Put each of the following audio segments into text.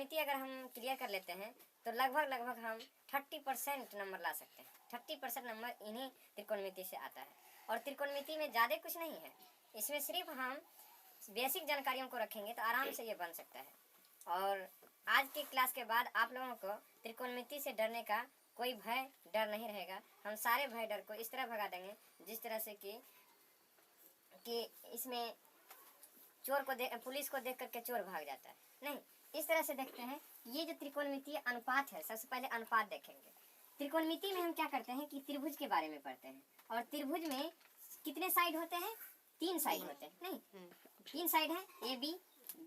त्रिकोणमिति अगर हम क्लियर कर लेते हैं तो लगभग हम 30% नंबर ला सकते हैं। 30% नंबर इन्हीं त्रिकोणमिति से आता है। और त्रिकोणमिति में ज़्यादा कुछ नहीं है, इसमें सिर्फ हम बेसिक जानकारियों को रखेंगे तो आराम से ये बन सकता है। और आज की क्लास के बाद आप लोगों को त्रिकोणमिति से डरने का कोई भय डर नहीं रहेगा। हम सारे भय डर को इस तरह भगा देंगे जिस तरह से कि इसमें चोर को पुलिस को देख करके चोर भाग जाता है, नहीं, इस तरह से देखते हैं। ये जो त्रिकोणमितीय अनुपात है, सबसे पहले अनुपात देखेंगे। त्रिकोणमिति में हम क्या करते हैं कि त्रिभुज के बारे में पढ़ते हैं। और त्रिभुज में कितने साइड होते हैं? 3 साइड होते हैं, नहीं 3 साइड है, ए बी,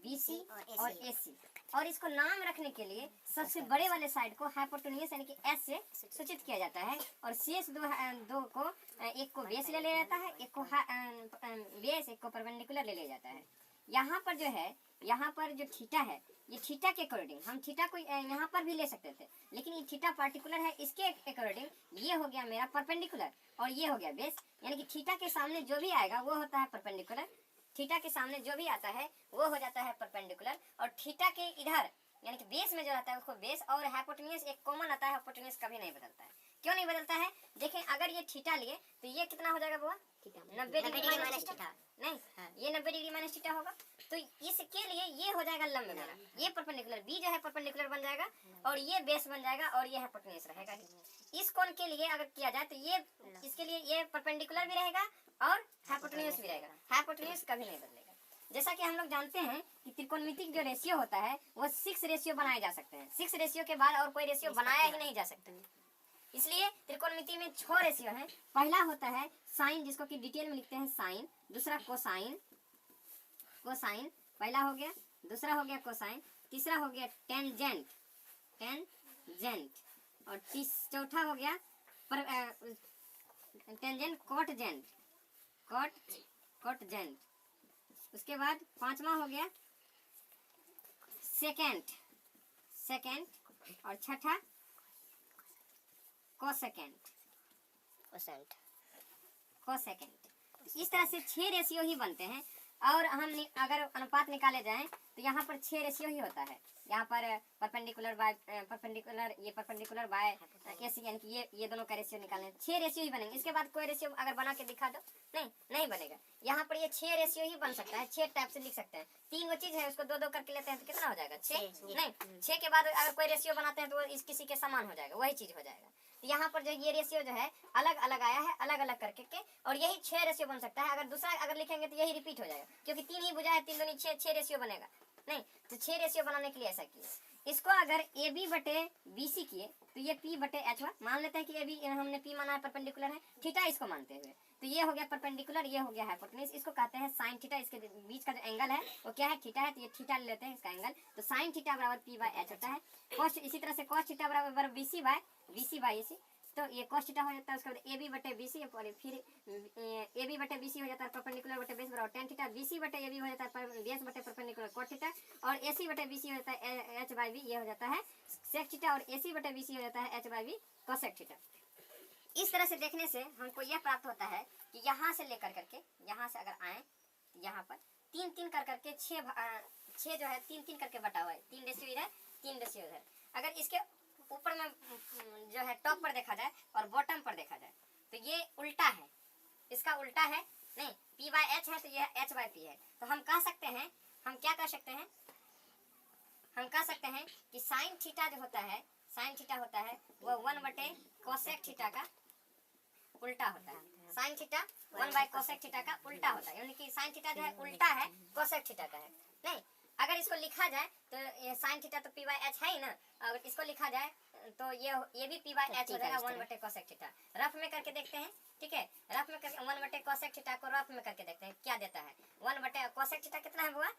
बी सी और ए सी। और इसको नाम रखने के लिए सबसे बड़े वाले साइड को हाइपोटेन्यूज यानी कि एस से सूचित किया जाता है। और शेष दो को, एक को बेस ले लिया जाता है, एक को बेस, एक को परपेंडिकुलर ले लिया जाता है। यहाँ पर जो है, यहाँ पर जो थीटा है, ये थीटा के अकॉर्डिंग हम थीटा को यहाँ पर भी ले सकते थे, लेकिन ये थीटा पार्टिकुलर है, इसके अकॉर्डिंग ये हो गया मेरा परपेंडिकुलर और ये हो गया बेस। यानी कि थीटा के सामने जो भी आएगा वो होता है परपेंडिकुलर, थीटा के सामने जो भी आता है वो हो जाता है परपेंडिकुलर। और थीटा के इधर यानी कि बेस में जो रहता है उसको बेस, और हाइपोटेन्यूज एक कॉमन आता है, हाइपोटेन्यूज कभी नहीं बदलता है। क्यों नहीं बदलता है? देखें, अगर ये थीटा लिए तो ये कितना हो जाएगा बुआ? 90 डिग्री माइनस थीटा, नहीं ये 90 डिग्री माइनस थीटा होगा। तो इसके लिए ये हो जाएगा लंब मेरा, ये परपेंडिकुलर, बी जो है परपेंडिकुलर बन जाएगा और ये बेस बन जाएगा और ये हाइपोटेन्यूज रहेगा। इस कोण के लिए अगर किया जाए तो ये, इसके लिए ये परपेंडिकुलर भी रहेगा और हाइपोटेन्यूज भी रहेगा, हाइपोटेन्यूज कभी नहीं बदलेगा। जैसा कि हम लोग जानते हैं कि त्रिकोणमितिक जो रेशियो होता है वो 6 रेशियो बनाए जा सकते हैं। 6 रेशियो के बाद और कोई रेशियो बनाया ही नहीं जा सकता। इसलिए त्रिकोणमिति में 6 रेशियो हैं। पहला होता है साइन, जिसको कि डिटेल में लिखते हैं साइन। दूसरा कोसाइन, कोसाइन पहला हो गया। दूसरा हो गया कोसाइन। तीसरा हो गया टेंजेंट, टेंजेंट। और चौथा हो गया टेंजेंट कोटजेंट, कोटजेंट। उसके बाद पांचवा हो गया सेकेंट, सेकेंट। और छठा कोसेकेंट, कोसेंट, कोसेकेंट। इस तरह से 6 रेशियो ही बनते हैं। और हम अगर अनुपात निकाले जाएं तो यहाँ पर 6 रेशियो ही होता है। यहाँ पर परपेंडिकुलर बाय परपेंडिकुलर, ये परपेंडिकुलर बाय एसी, यानी कि ये दोनों का रेशियो निकालने 6 रेशियो ही बनेंगे। इसके बाद कोई रेशियो अगर बना के दिखा दो, नहीं बनेगा। यहाँ पर ये 6 रेशियो ही बन सकता है। 6 टाइप से लिख सकते हैं। 3 चीज है, उसको 2 करके लेते हैं तो कितना हो जाएगा? 6। नहीं, 6 के बाद अगर कोई रेशियो बनाते हैं तो इस किसी के समान हो जाएगा, वही चीज हो जाएगा। तो यहाँ पर जो ये रेशियो जो है अलग अलग आया है, अलग अलग करके के, और यही 6 रेशियो बन सकता है। अगर दूसरा अगर लिखेंगे तो यही रिपीट हो जाएगा, क्योंकि 3 ही भुजा है, 3 दूनी 6 रेशियो बनेगा। नहीं, तो 6 रेशियो बनाने के लिए ऐसा किया। इसको अगर ए बी बटे बी सी किए तो ये पी बटे एच हुआ। मान लेते हैं कि ए बी हमने पी माना है, परपेंडिकुलर है, थीटा इसको मानते हुए, तो ये हो गया परपेंडिकुलर, ये हो गया हाइपोटेन्यूज। इसको कहते हैं साइन थीटा। इसके बीच का जो एंगल है वो क्या है? थीटा है, तो ये थीटा ले लेते हैं इसका एंगल। तो साइन थीटा बराबर पी बाय एच होता है। कॉस, इसी तरह से कॉस थीटा बराबर बी सी बाय ए सी। तो ये cos थीटा हो जाता है। उसके बाद ए बी बटे बी सी, और फिर ए बी बटे बी सी हो जाता है परपेंडिकुलर बटे बेस बराबर टेन थीटा। बी सी बटे ए बी हो जाता है बेस बटे परपेंडिकुलर cot थीटा। और ए सी बटे बी सी हो जाता है एच बाई बी, ये हो जाता है sec थीटा। और ए सी बटे बी सी हो जाता है H by B cosec theta. इस तरह से देखने से हमको यह प्राप्त होता है कि यहाँ से लेकर करके, यहाँ से अगर आए तो यहाँ पर 3 कर करके 6 जो है 3 करके बटा हुआ है। 3 रेशियो इधर, 3 रेशियो इधर। अगर इसके ऊपर में जो है टॉप पर देखा जाए और बॉटम पर देखा जाए तो ये उल्टा है, इसका उल्टा है। नहीं, p बाय एच है तो ये h बाय पी है। तो हम कह सकते हैं, हम क्या कह सकते हैं? हम कह सकते हैं कि साइन थीटा जो होता है, साइन थीटा होता है वो 1 बटे कोसेक थीटा का उल्टा होता है। Sine theta 1 bye cosec theta का उल्टा होता है, यानी कि साइन थीटा जो है उल्टा है कोसेक थीटा का है। नहीं, अगर इसको लिखा जाए तो ये साइन थीटा तो पी बाय एच है ही ना। अगर इसको लिखा जाए तो ये भी पी बाय एच हो जाएगा 1 बटे कोसेक थीटा। रफ में करके देखते हैं, ठीक है? रफ में करके 1 बटे कोसेक थीटा को रफ में करके देखते हैं क्या देता है। 1 बटे कोसेक थीटा कितना है बुआ?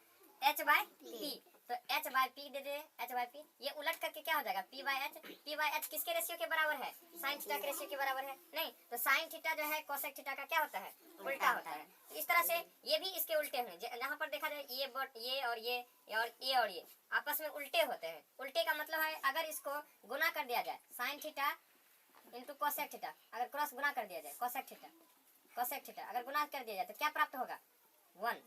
H by P. तो एच बाय पी दे दे, एच बाय पी। ये उलट करके क्या हो जाएगा? P by H. P by H किसके रेशियो के बराबर है? साइन थीटा के रेशियो के बराबर है। नहीं, तो साइन थीटा जो है कोसेक थीटा का क्या होता है? उल्टा होता है। तो इस तरह से ये भी इसके उल्टे हैं। जहाँ पर देखा जाए ये और ये आपस में उल्टे होते हैं। उल्टे का मतलब है अगर इसको गुना कर दिया जाए sign theta into cosec theta, अगर क्रॉस गुना कर दिया जाए कोसेक थीटा अगर गुना कर दिया जाए तो क्या प्राप्त होगा? 1।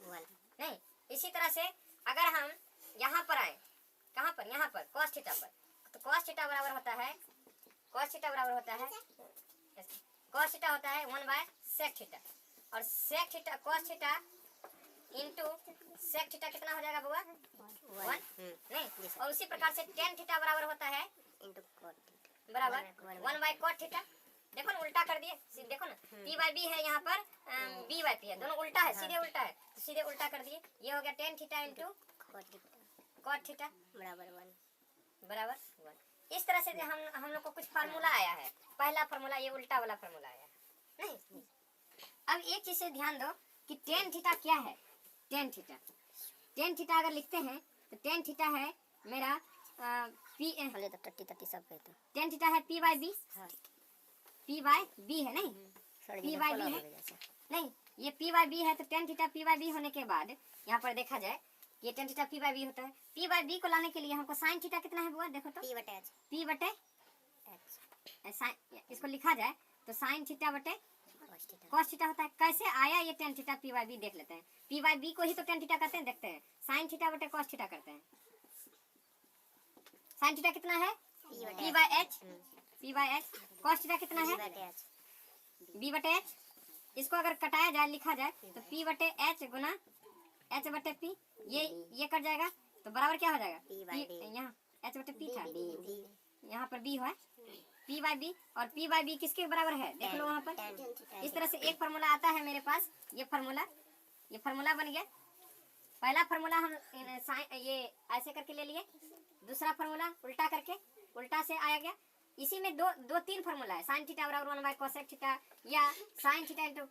नहीं, इसी तरह से अगर हम यहाँ पर आए कहाँ पर, यहाँ पर cos थीटा पर। तो cos थीटा बराबर होता है, cos थीटा बराबर होता है, cos थीटा होता है 1 बाय sec थीटा, और sec theta cos theta into sec theta कितना हो जाएगा बुआ? 1 नहीं। और उसी प्रकार से tan थीटा बराबर होता है इंटू cot बराबर 1 बाय cot थीटा। देखो ना उल्टा कर दिए, देखो ना p बाय b है यहाँ पर, b बाय p है, दोनों उल्टा है, सीधे उल्टा है, तो सीधे उल्टा कर दिए। ये हो गया tan theta into cot theta बराबर 1 बराबर 1। इस तरह से हम लोग को कुछ फार्मूला आया है। पहला फार्मूला ये उल्टा वाला फार्मूला आया है नहीं। अब एक चीज से ध्यान दो कि tan थीटा क्या है। tan थीटा अगर लिखते हैं तो tan थीटा है मेरा p, हमने तो 30 सब कहते tan थीटा है p बाय b, हाँ p बाय b है नहीं, p बाय b है नहीं, ये p बाय b है। तो tan theta p by b होने के बाद यहाँ पर देखा जाए ये tan theta p by b होता है। p बाय b को लाने के लिए हमको sin थीटा कितना है बुआ? देखो तो p बटे h p बटे sin, इसको लिखा जाए तो sin थीटा बटे cos थीटा होता है। कैसे आया ये tan theta p by b देख लेते हैं। p बाय b को ही तो tan थीटा कहते हैं, देखते हैं। sin थीटा बटे cos थीटा करते हैं। sin थीटा कितना है? p by h, p by h। cos theta कितना है? b बटे h। इसको अगर कटाया जाए, लिखा जाए तो p बटे h गुना h बटे p, ये कट जाएगा तो बराबर क्या हो जाएगा? p बाय b, यहाँ h बटे p था, b यहाँ पर b है p बाय b, और p बाय b किसके बराबर है देख लो वहाँ पर। इस तरह से एक फार्मूला आता है मेरे पास, ये फार्मूला बन गया। पहला फार्मूला हम ये ऐसे करके ले लिए, दूसरा फार्मूला उल्टा करके, उल्टा से आया गया। इसी में दो तीन फार्मूला है, sin थीटा बराबर 1 बाय cosec थीटा, या sin theta into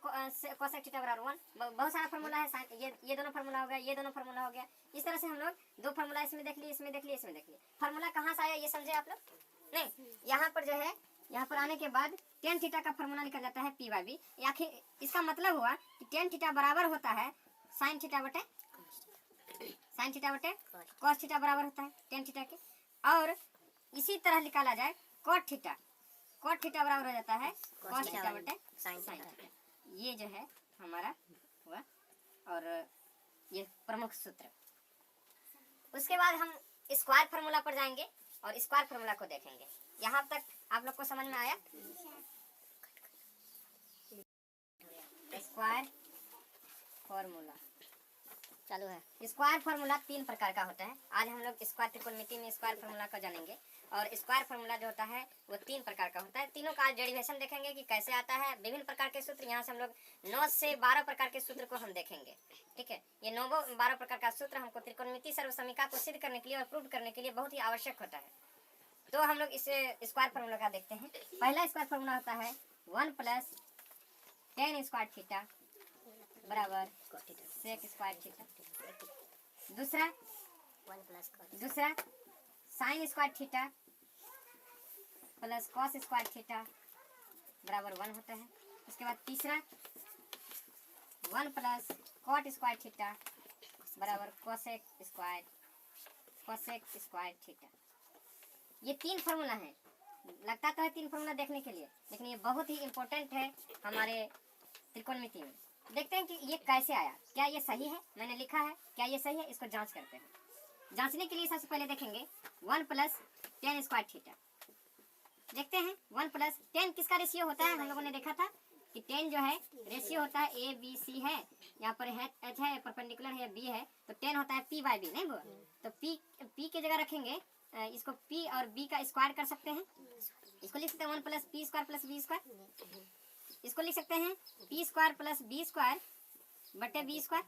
cosec theta बराबर 1। बहुत सारा फार्मूला है। ये दोनों फार्मूला हो गया, ये दोनों फार्मूला हो गया। इस तरह से हम लोग दो फार्मूला इसमें देख लिए, इसमें देख लिए, इसमें देख लिए। फार्मूला कहाँ से आया ये समझे आप लोग? नहीं, यहाँ पर जो है, यहाँ पर आने के बाद tan थीटा का फार्मूला निकल जाता है p बाय b। आखिर इसका मतलब हुआ कि tan थीटा बराबर होता है sin थीटा बटे cos थीटा बराबर होता है tan थीटा के। और इसी तरह निकाला जाए cot थीटा बराबर हो जाता है cos थीटा बटे sin थीटा। ये जो है हमारा हुआ, और ये प्रमुख सूत्र। उसके बाद हम स्क्वायर फार्मूला पर जाएंगे और स्क्वायर फार्मूला को देखेंगे। यहाँ तक आप लोग को समझ में आया? स्क्वायर फार्मूला चालू है। स्क्वायर फार्मूला 3 प्रकार का होता है। आज हम लोग स्क्वायर त्रिकोणमिति में स्क्वायर फार्मूला को जानेंगे। और स्क्वायर फार्मूला जो होता है वो 3 प्रकार का होता है। तीनों का डेरिवेशन देखेंगे कि कैसे आता है, विभिन्न प्रकार के सूत्र। यहाँ से हम लोग 9 से 12 प्रकार के सूत्र को हम देखेंगे। ठीक है, ये 9-12 प्रकार का सूत्र हमको त्रिकोणमिति सर्वसमीका को सिद्ध करने के लिए और प्रूव करने के लिए बहुत ही आवश्यक होता है। तो हम लोग इस स्क्वायर फार्मूला का देखते हैं। पहला स्क्वायर फार्मूला होता है 1 प्लस tan स्क्वायर थीटा बराबर sec स्क्वायर थीटा। दूसरा sin square theta plus cos square theta बराबर 1 होता है। उसके बाद तीसरा 1 प्लस cot स्क्वायर थीटा बराबर cosec स्क्वायर थीटा। ये 3 फार्मूला हैं। लगता तो है 3 फार्मूला देखने के लिए, लेकिन ये बहुत ही इम्पोर्टेंट है हमारे त्रिकोणमिति में। देखते हैं कि ये कैसे आया, क्या ये सही है, मैंने लिखा है क्या ये सही है, इसको जांच करते हैं। जांचने के लिए सबसे पहले देखेंगे 1 प्लस tan स्क्वायर थीटा। देखते हैं 1 प्लस tan किसका रेशियो होता है? हम लोगों ने देखा था कि tan जो है रेशियो होता है ABC है, यहाँ पर है h है, परपेंडिकुलर है, b है, तो tan होता है p बाय b नहीं बुआ? तो p की जगह रखेंगे, इसको p और b का स्क्वायर कर सकते हैं। इसको लिख सकते हैं 1 plus p square plus b square. इसको लिख सकते हैं p square plus b square बटे b स्क्वायर।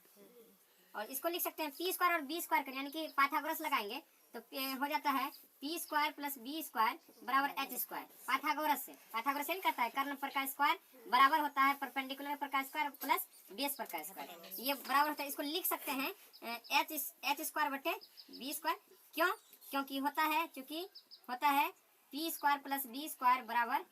और इसको लिख सकते हैं p स्क्वायर और b स्क्वायर कर, यानी कि पाइथागोरस लगाएंगे तो हो जाता है p square plus b square बराबर h स्क्वायर। पाइथागोरस से नहीं करता है, कर्ण पर का स्क्वायर बराबर होता है परपेंडिकुलर पर का स्क्वायर प्लस बेस पर का स्क्वायर, ये बराबर होता है। इसको लिख सकते हैं h स्क्वायर बटे b स्क्वायर। क्यों? क्योंकि होता है p square plus b square बराबर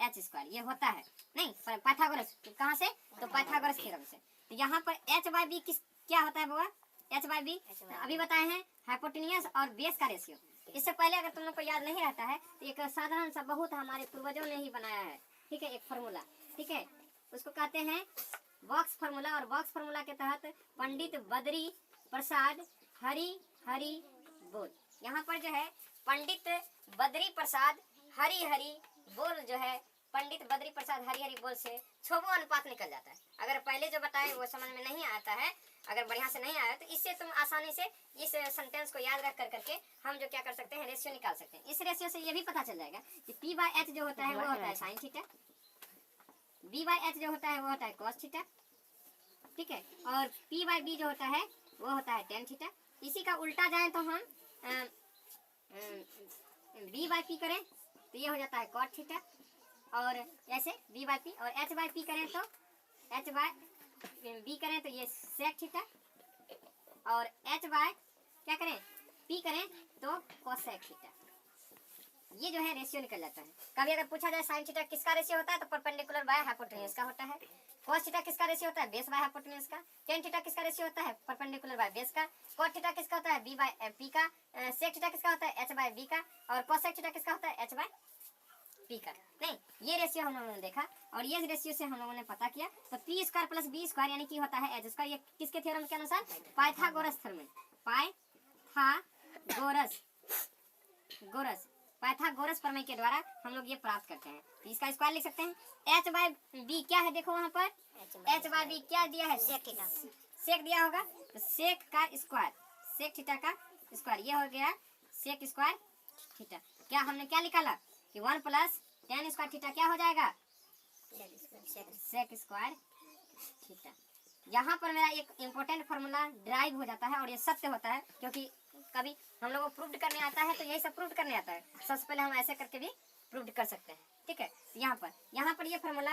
h स्क्वायर, ये होता है नहीं पाइथागोरस। कहाँ से? तो पाइथागोरस थ्योरम से। तो यहाँ पर h बाय b क्या होता है बुआ? h बाय b अभी बताए हैं हाइपोटेनियस और बेस का रेशियो। इससे पहले अगर तुम लोग को याद नहीं रहता है तो एक साधारण सा बहुत हमारे पूर्वजों ने ही बनाया है, ठीक है, एक फार्मूला, ठीक है, उसको कहते हैं बॉक्स फार्मूला। और बॉक्स फार्मूला के तहत पंडित बद्री प्रसाद हरि बोल यहाँ पर जो है पंडित बद्री प्रसाद हरी हरी बोल जो है, पंडित बद्री प्रसाद हरी हरी बोल से छोबो अनुपात निकल जाता है। अगर पहले जो बताए वो समझ में नहीं आता है, अगर बढ़िया से नहीं आया तो इससे तुम आसानी से इस सेंटेंस को याद रख कर करके हम जो क्या कर सकते हैं, रेशियो निकाल सकते हैं। इस रेशियो से ये भी पता चल जाएगा कि पी बाई एच जो होता है वो होता है sine theta, B by H जो होता है वो होता है कॉस थीटा, ठीक है, और पी बाई बी जो होता है वो होता है टेन थीटा। इसी का उल्टा जाए तो हम बी बाई पी करें तो ये हो जाता है कॉट थीटा, और ऐसे बी बाई पी, और एच बाई पी करें तो एच बाई बी करें तो ये सेक थीटा, और एच बाय क्या करें पी करें तो कोसेक थीटा। ये जो है रेशियो निकल जाता है। कभी अगर पूछा जाए साइन थीटा किसका रेशियो होता है तो परपेंडिकुलर बाय हाइपोटेन्यूज का होता है। कोस थीटा किसका रेशियो होता है, बेस बाय हाइपोटेन्यूज का। टेन थीटा किसका रेशियो होता है, परपेंडिकुलर बाय बेस का। कोट थीटा किसका होता है, बी बाय पी का। सेक थीटा किसका होता है, एच बाय बी का। और कोसेक थीटा किसका होता है, एच बाय पी का। नहीं, ये रेशियो हम लोगों ने देखा और ये रेशियो से हम लोगों ने पता किया तो P square plus B square यानी कि होता है एच स्क्वायर। ये किसके थ्योरम के अनुसार, पाइथागोरस थ्योरम, पाइथागोरस प्रमेय के द्वारा हम लोग ये प्राप्त करते हैं। तो इसका स्क्वायर लिख सकते हैं। एच बाय बी क्या है, देखो वहां पर एच बाय बी क्या दिया है, सेक थीटा, सेक दिया होगा तो सेक का स्क्वायर, सेक थीटा का स्क्वायर, ये हो गया सेक स्क्वायर थीटा। क्या हमने क्या निकाला कि 1 प्लस टेन स्क्वायर थीटा क्या हो जाएगा, सेक स्क्वायर थीटा। यहाँ पर मेरा एक इम्पोर्टेंट फार्मूला ड्राइव हो जाता है और ये सत्य होता है, क्योंकि कभी हम लोगों को प्रूव करने आता है तो यही सब प्रूव करने आता है। सबसे पहले हम ऐसे करके भी प्रूव कर सकते हैं, ठीक है। यहाँ पर ये फार्मूला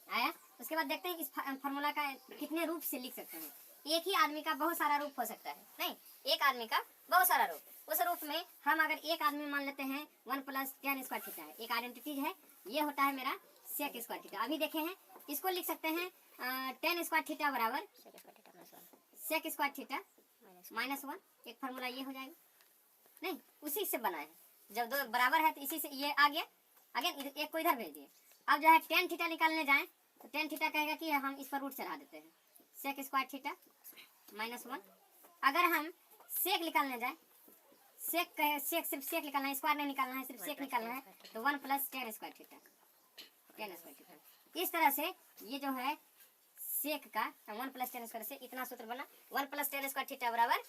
आया, उसके बाद देखते हैं इस फार्मूला का कितने रूप से लिख सकते हैं। एक ही आदमी का बहुत सारा रूप हो सकता है, नहीं, एक आदमी का बहुत सारा रूप। उस रूप में हम अगर एक आदमी मान लेते हैं 1 प्लस टेन स्क्वायर थीटा है, एक आइडेंटिटी है, ये होता है मेरा सेक स्क्वायर थीटा। अभी देखे हैं, इसको लिख सकते हैं टेन स्क्वायर थीटा बराबर सेक स्क्वायर थीटा -1। एक फार्मूला ये हो जाएगा, नहीं उसी से बना है। जब दो बराबर है तो इसी से ये आ गया, अगेन एक को इधर भेज दिए। अब जो है टेन थीटा निकालने जाए तो टेन थीटा कहेगा कि हम इस पर रूट चढ़ा देते हैं, सेक स्क्वायर थीटा -1। अगर हम सेक निकालने जाए, सेक सिर्फ सेक निकालना है, स्क्वायर नहीं निकालना है, सिर्फ सेक निकालना है, तो 1 plus tan square theta, ten square theta. इस तरह से ये जो है सेक का 1 प्लस टेन स्क्वायर से इतना सूत्र बना, 1 प्लस टेन स्क्वायर थीटा बराबर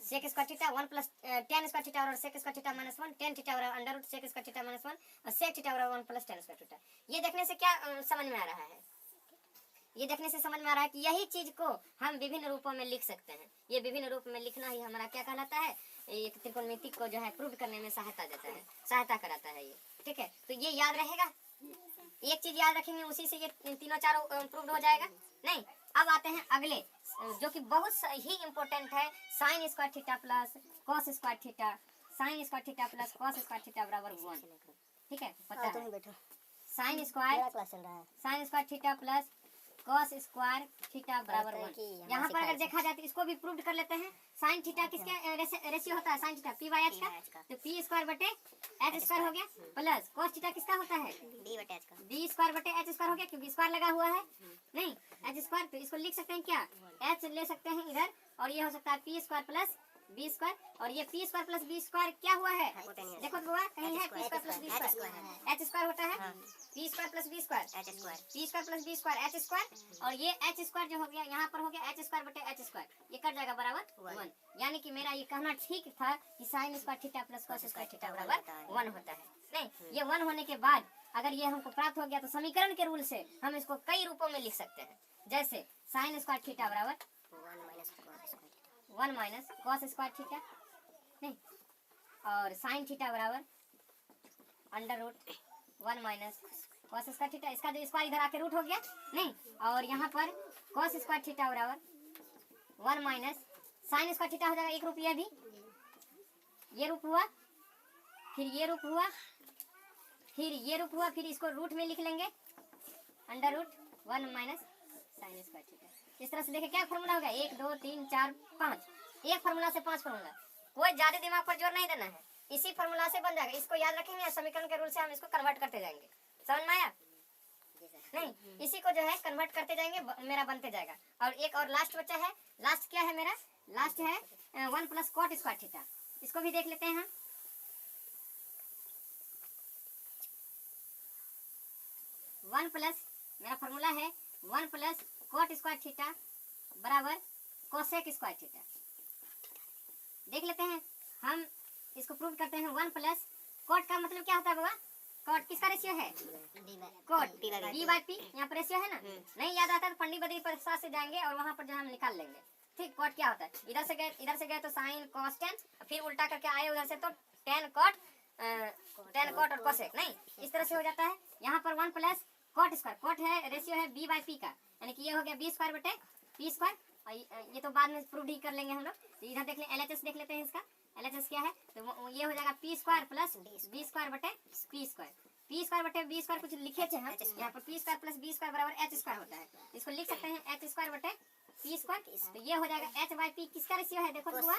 sec square theta, 1 plus tan square theta और sec square theta -1, tan theta बराबर under root sec square theta -1 और सेक थीटा बराबर 1 प्लस टेन स्क्वायर थीटा। ये देखने से क्या समझ में आ रहा है, ये देखने से समझ में आ रहा है कि यही चीज को हम विभिन्न रूपों में लिख सकते हैं। ये विभिन्न रूप में लिखना ही हमारा क्या कहलाता है, एक त्रिकोणमिति को जो है प्रूव करने में सहायता देता है, सहायता कराता है ये, ठीक है। तो ये याद रहेगा, एक चीज याद रखेंगे उसी से ये तीनों चारों प्रूव हो जाएगा। नहीं, अब आते हैं अगले जो कि बहुत ही इंपॉर्टेंट है, sign square theta plus cos square theta, sign square theta plus cos square theta बराबर 1, ठीक है, पता है। Sign square theta plus cos square theta बराबर 1। यहाँ पर अगर देखा जाए तो इसको भी प्रूव कर लेते हैं। साइन थीटा किसका रेशियो होता है, sine theta P by H का, तो पी स्क्वायर बटे एच स्क्वायर हो गया, प्लस कॉस थीटा किसका होता है, बी स्क्वायर बटे एच स्क्वायर हो गया, क्योंकि स्क्वायर लगा हुआ है, नहीं एच स्क्वायर। तो इसको लिख सकते हैं क्या, एच ले सकते हैं इधर, और ये हो सकता है p square plus B square, और ये p square plus B square क्या हुआ है, देखो बुआ कहीं है p square plus B square, h square होता है, p square plus B square, p square plus B square h square, और ये एच स्क्वायर जो हो गया यहाँ पर हो गया एच स्क्वायर बटे एच स्क्वायर, ये कट जाएगा बराबर 1। यानी कि मेरा ये कहना ठीक था कि sign square theta plus cos square theta बराबर 1 होता है। नहीं, ये 1 होने के बाद अगर ये हमको प्राप्त हो गया तो समीकरण के रूल से हम इसको कई रूपों में लिख सकते हैं, जैसे साइन स्क्वायर थीटा बराबर 1 माइनस कॉस स्क्वायर थीटा, नहीं, और साइन थीटा बराबर under root 1 minus cos square theta, इसका जो स्क्वायर इधर आके रूट हो गया, नहीं, और यहाँ पर कॉस स्क्वायर थीटा बराबर 1 माइनस साइन स्क्वायर थीटा हो जाएगा, एक रूप ये भी, ये रूप हुआ, फिर ये रूप हुआ, फिर ये रूप हुआ, फिर इसको रूट में लिख लेंगे under root 1 minus sine square theta. इस तरह से देखे क्या फार्मूला होगा, 1 2 3 4 5, एक फार्मूला से 5 फार्मूला, कोई ज्यादा दिमाग पर जोर नहीं देना है, इसी फार्मूला से बन जाएगा। इसको याद रखेंगे, समीकरण के रूल से हम इसको कन्वर्ट करते जाएंगे, समझ में आया, नहीं, इसी को जो है कन्वर्ट करते जाएंगे, मेरा बनते जाएगा। और एक और लास्ट बच्चा है, लास्ट क्या है मेरा, लास्ट है 1 प्लस कॉट स्क्वायर थीटा, इसको भी देख लेते हैं हम। वन प्लस, मेरा फॉर्मूला है 1 प्लस कॉट स्क्वायर थीटा बराबर कोसेक स्क्वायर थीटा। देख लेते हैं हम, इसको प्रूव करते हैं। 1 प्लस कॉट का मतलब क्या होता है बाबा? कॉट किसका रेशियो है? कॉट बी बाई पी, यहाँ पर रेशियो है ना। नहीं याद आता तो पंडित बद्री प्रसाद से जाएंगे और वहाँ पर जो हम निकाल लेंगे। ठीक, कॉट क्या होता है? इधर से गए तो साइन कॉस टेन, फिर उल्टा करके आए उधर से तो टेन कॉट और कोसेक, नहीं इस तरह से हो जाता है। यहाँ पर 1 प्लस कॉट स्क्वायर, कॉट है रेशियो है बी बाई पी का, यानी कि ये हो गया बी स्क्वायर बटे पी स्क्वायर। ये तो बाद में प्रूव ही कर लेंगे हम लोग। तो इधर देख लें, LHS देख लेते हैं इसका। LHS क्या है? तो ये हो जाएगा p square plus B square बटे पी स्क्वायर। पी स्क्वायर बटे बी स्क्वायर कुछ लिखे थे हम यहाँ पर, p square plus B square बराबर एच स्क्वायर होता है। इसको लिख सकते हैं एच स्क्वायर बटे पी स्क्वायर। तो ये हो जाएगा एच बाई पी किसका रेशियो है? देखो हुआ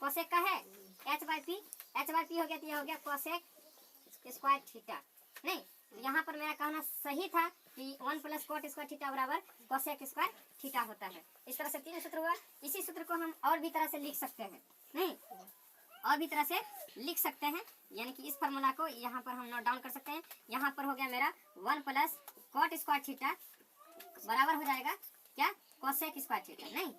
कोसेक का है, एच बाई पी हो गया, तो ये हो गया कोसेक स्क्वायर थीटा। नहीं, तो यहाँ पर मेरा कहना सही था कि 1 प्लस कोट स्क्वायर थीटा बराबर कोसेक स्क्वायर थीटा होता है। इस तरह से 3 सूत्र हुआ। इसी सूत्र को हम और भी तरह से लिख सकते हैं, नहीं और भी तरह से लिख सकते हैं, यानी कि इस फार्मूला को यहाँ पर हम नोट डाउन कर सकते हैं। यहाँ पर हो गया मेरा 1 प्लस कॉट स्क्वायर थीटा बराबर हो जाएगा क्या? कोसेक स्क्वायर थीटा, नहीं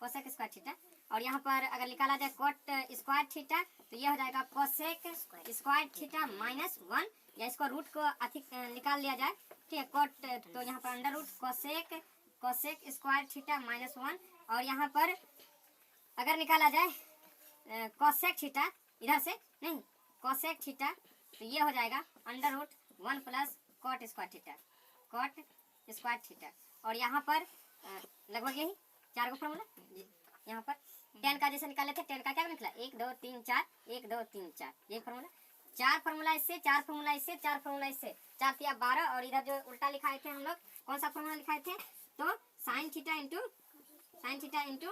कोसेक स्क्वायर थीटा। और यहाँ पर अगर निकाला जाए कॉट स्क्वायर थीटा तो ये हो जाएगा कोसेक स्क्वायर थीटा माइनस 1, या इसको रूट को अधिक निकाल लिया जाए। ठीक है, कॉट तो यहाँ पर under root cosec square theta minus 1, और यहाँ पर अगर निकाला जाए कोसेक थीटा इधर से, नहीं कोसेक थीटा, तो ये हो जाएगा under root 1 plus cot square theta. और यहाँ पर लगभग यही 4 को फॉर्मूला, यहाँ पर 10 का जैसे निकाले थे, 10 का क्या निकला? 1 2 3 4, 1 2 3 4, ये फॉर्मूला। 4 फॉर्मूला इससे, 4 फॉर्मूला इससे, 4 फॉर्मूला इससे, 4 तिया 12। और इधर जो उल्टा लिखाए थे हम लोग, कौन सा फॉर्मूला लिखाए थे? तो sine theta into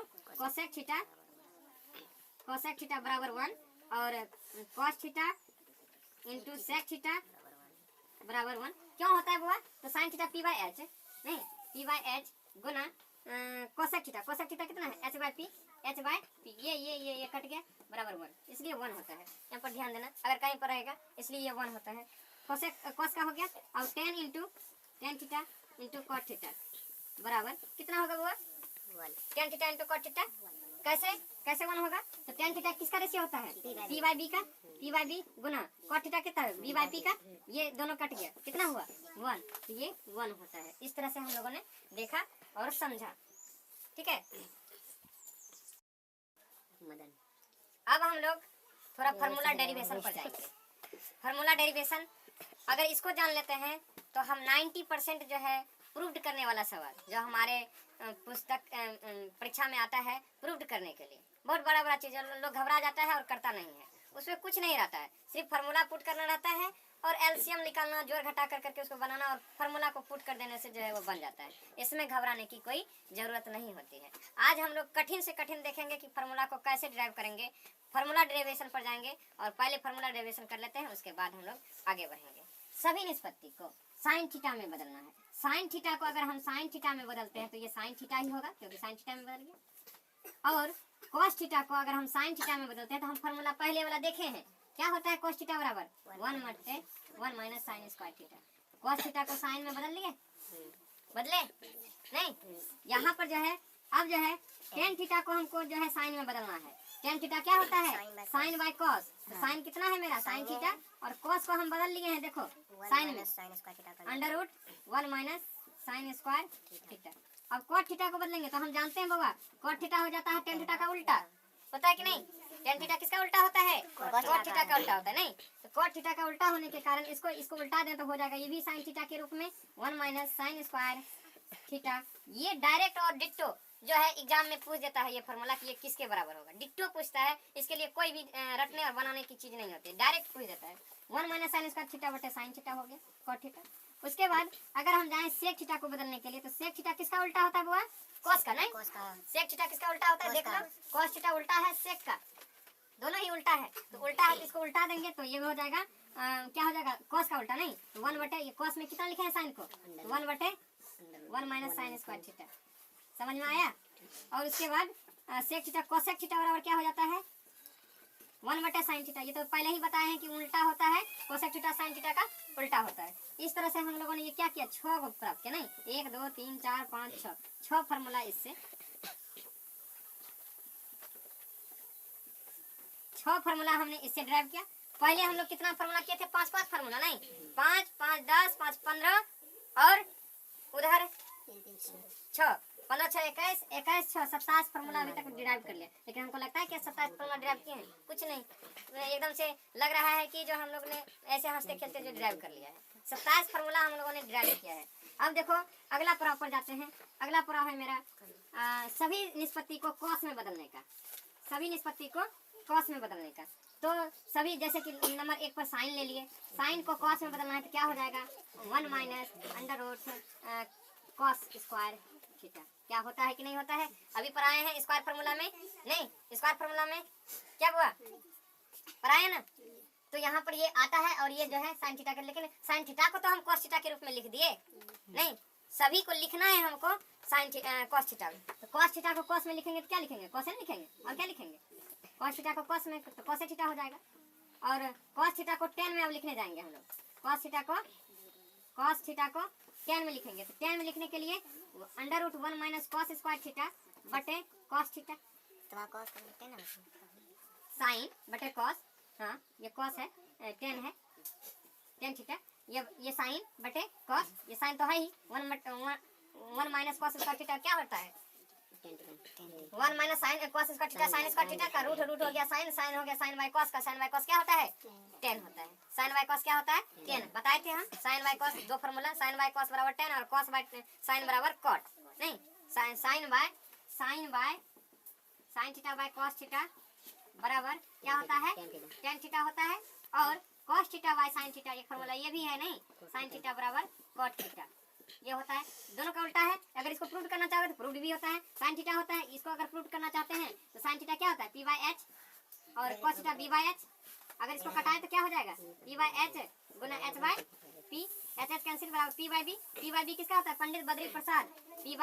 cosec theta बराबर 1, और cos theta into sec theta बराबर 1। क्यों होता है बुआ? तो sine theta P by H, नहीं पी बाई एच गुना कोसेक थीटा कितना है? एच बाई पी, ये कट गया बराबर 1, इसलिए 1 होता है। यहाँ पर ध्यान देना, अगर कहीं पर रहेगा इसलिए ये 1 होता है। कॉस का हो गया, और tan theta into cot theta बराबर कितना होगा बुआ? 10 थीटा इंटू कॉट थीटा। कैसे 1 होगा? तो टेन थीटा किसका रेशियो होता है? पी बाई बी का, पी बाई बी गुना कॉट थीटा कितना है? बी बाई पी का, ये दोनों कट गया, कितना हुआ? 1, तो ये 1 होता है। इस तरह से हम लोगों ने देखा और समझा। ठीक है, मदन अब हम लोग थोड़ा फार्मूला डेरिवेशन पर जाएंगे। फार्मूला डेरिवेशन अगर इसको जान लेते हैं तो हम 90% जो है प्रूव्ड करने वाला सवाल जो हमारे पुस्तक परीक्षा में आता है प्रूव्ड करने के लिए, बहुत बड़ा चीज़ है, लोग घबरा जाता है और करता नहीं है। उसमें कुछ नहीं रहता है, सिर्फ फार्मूला पुट करना रहता है और एलसीएम निकालना, जोड़ घटा करके उसको बनाना, और फार्मूला को पुट कर देने से जो है वो बन जाता है। इसमें घबराने की कोई ज़रूरत नहीं होती है। आज हम लोग कठिन से कठिन देखेंगे कि फार्मूला को कैसे ड्राइव करेंगे। फार्मूला डेरिवेशन पर जाएंगे और पहले फार्मूला डेरिवेशन कर लेते हैं, उसके बाद हम लोग आगे बढ़ेंगे। सभी निष्पत्ति को साइन थीटा में बदलना है। साइन थीटा को अगर हम साइन थीटा में बदलते हैं तो ये साइन थीटा ही होगा, क्योंकि साइन थीटा में बदल गया। और कॉस थीटा को अगर हम साइन थीटा में बदलते हैं तो हम फार्मूला पहले वाला देखे हैं, क्या होता है? कॉस थीटा बराबर 1 minus sine square theta. Cos theta को साइन में बदल लिए, बदले नहीं। यहाँ पर जो है अब जो है टेन थीटा को हमको जो है साइन में बदलना है। टेन थीटा क्या होता है? Sine by cos. तो साइन कितना है मेरा? साइन थीटा, और कॉस को हम बदल लिए हैं, देखो साइन में under root 1 minus sine square theta. अब कॉट थीटा को बदलेंगे तो हम जानते हैं बाबा, कॉट थीटा हो जाता है टेन थीटा का उल्टा, पता है कि नहीं? टेन थीटा किसका उल्टा होता है? कॉट थीटा का उल्टा होता है। नहीं, तो कॉट थीटा का उल्टा होने के कारण इसको उल्टा दें तो हो जाएगा ये भी साइन थीटा के रूप में 1 माइनस साइन स्क्वायर थीटा। ये डायरेक्ट और डिट्टो जो है एग्जाम में पूछ देता है ये फार्मूला कि ये किसके बराबर होगा, डिट्टो पूछता है। इसके लिए कोई भी रटने और बनाने की चीज नहीं होती, डायरेक्ट पूछ देता है। 1 माइनस साइन स्क्वायर थीटा बटे साइन थीटा हो गया कॉट थीटा। उसके बाद अगर हम जाएं सेक थीटा को बदलने के लिए तो सेक थीटा किसका उल्टा होता है बुआ? कॉस का। नहीं, सेक थीटा किसका उल्टा होता है? देख लो, कॉस थीटा उल्टा है सेक का, दोनों ही उल्टा है। तो उल्टा है तो इसको उल्टा देंगे तो ये हो जाएगा क्या हो जाएगा? कॉस का उल्टा। नहीं, तो 1 बटे, ये कॉस में कितना लिखे हैं साइन को? तो 1 बटे 1 माइनस साइन स्क्वायर थीटा। समझ में आया? और उसके बाद सेक थीटा कोसेक थीटा बराबर क्या हो जाता है? 1/sin theta. ये तो पहले ही बताए हैं कि उल्टा होता है, कोसेक थीटा sin थीटा का उल्टा होता है। इस तरह से हम लोगों ने ये क्या किया, 6 को प्राप्त किया, नहीं 1 2 3 4 5 6 फार्मूला इससे 6 फार्मूला हमने इससे ड्राइव किया। पहले हम लोग कितना फार्मूला किए थे, 5 फार्मूला, नहीं 5 5 10 5 15 और उधर 6 15 6 21 21 6 27 फार्मूला अभी तक ड्राइव कर लिया। लेकिन हमको लगता है कि 27 फार्मूला ड्राइव किए हैं, कुछ नहीं, एकदम से लग रहा है कि जो हम लोग ने ऐसे हंसते खेलते जो ड्राइव कर लिया है। 27 फार्मूला हम लोगों ने ड्राइव किया है। अब देखो अगला पड़ाव पर जाते हैं। अगला पड़ाव है मेरा सभी निष्पत्ति को कॉस में बदलने का, सभी निष्पत्ति को कॉस में बदलने का। तो सभी जैसे कि नंबर 1 पर साइन ले लिए, साइन को कॉस में बदलना है तो क्या हो जाएगा, 1 minus under root cos square theta. क्या होता है कि नहीं होता है, अभी पढ़ाए हैं स्क्वायर फार्मूला में, नहीं स्क्वायर फार्मूला में क्या हुआ पढ़ाए ना। तो यहाँ पर ये आता है और ये जो है साइन थीटा का, लेकिन साइन थीटा को तो हम कॉस थीटा के रूप में लिख दिए, नहीं सभी को लिखना है हमको साइन कॉस थीटा। तो कॉस थीटा को कॉस में लिखेंगे तो क्या लिखेंगे, कोसेन लिखेंगे, और क्या लिखेंगे, कॉस थीटा को कॉस में तो कोसेक थीटा हो जाएगा। और कॉस थीटा को 10 में अब लिखने जाएंगे हम लोग, कॉस थीटा को 10 में लिखेंगे। तो 10 में लिखने के लिए under root 1 minus cos square theta बटे कॉस थीटा, तो कॉस करते ना साइन बटे कॉस, हाँ ये कॉस है 10 है 10 थीटा, ये साइन बटे कॉस, ये साइन तो है ही 1 माइनस कॉस स्क्वायर थीटा क्या होता है 1 minus sine cos square theta, sign square theta का रूट हो गया साइन, साइन हो गया साइन बाय कॉस का, साइन बाय कॉस क्या होता है 10 होता है, साइन बाय कॉस क्या होता है 10 बताए थे हम। साइन बाय कॉस दो फार्मूला, साइन बाय कॉस बराबर 10 और कॉस बाय साइन बराबर कॉट, नहीं sine theta by cos theta बराबर क्या होता है 10 थीटा होता है। और cos theta by sine theta एक फार्मूला ये भी है, नहीं साइन थीटा बराबर कॉट थीटा, ये होता है। दोनों का उल्टा है, अगर इसको प्रूव करना चाहोगे तो प्रूव भी होता है, साइन थीटा होता है, इसको अगर प्रूव करना चाहते हैं तो साइन थीटा क्या होता है p/h और cos थीटा b/h। अगर इसको कटाए तो क्या हो जाएगा p/h गुना h/p, h कैंसिल बराबर p/b, p/b किसका होता है पंडित बद्री प्रसाद, p/b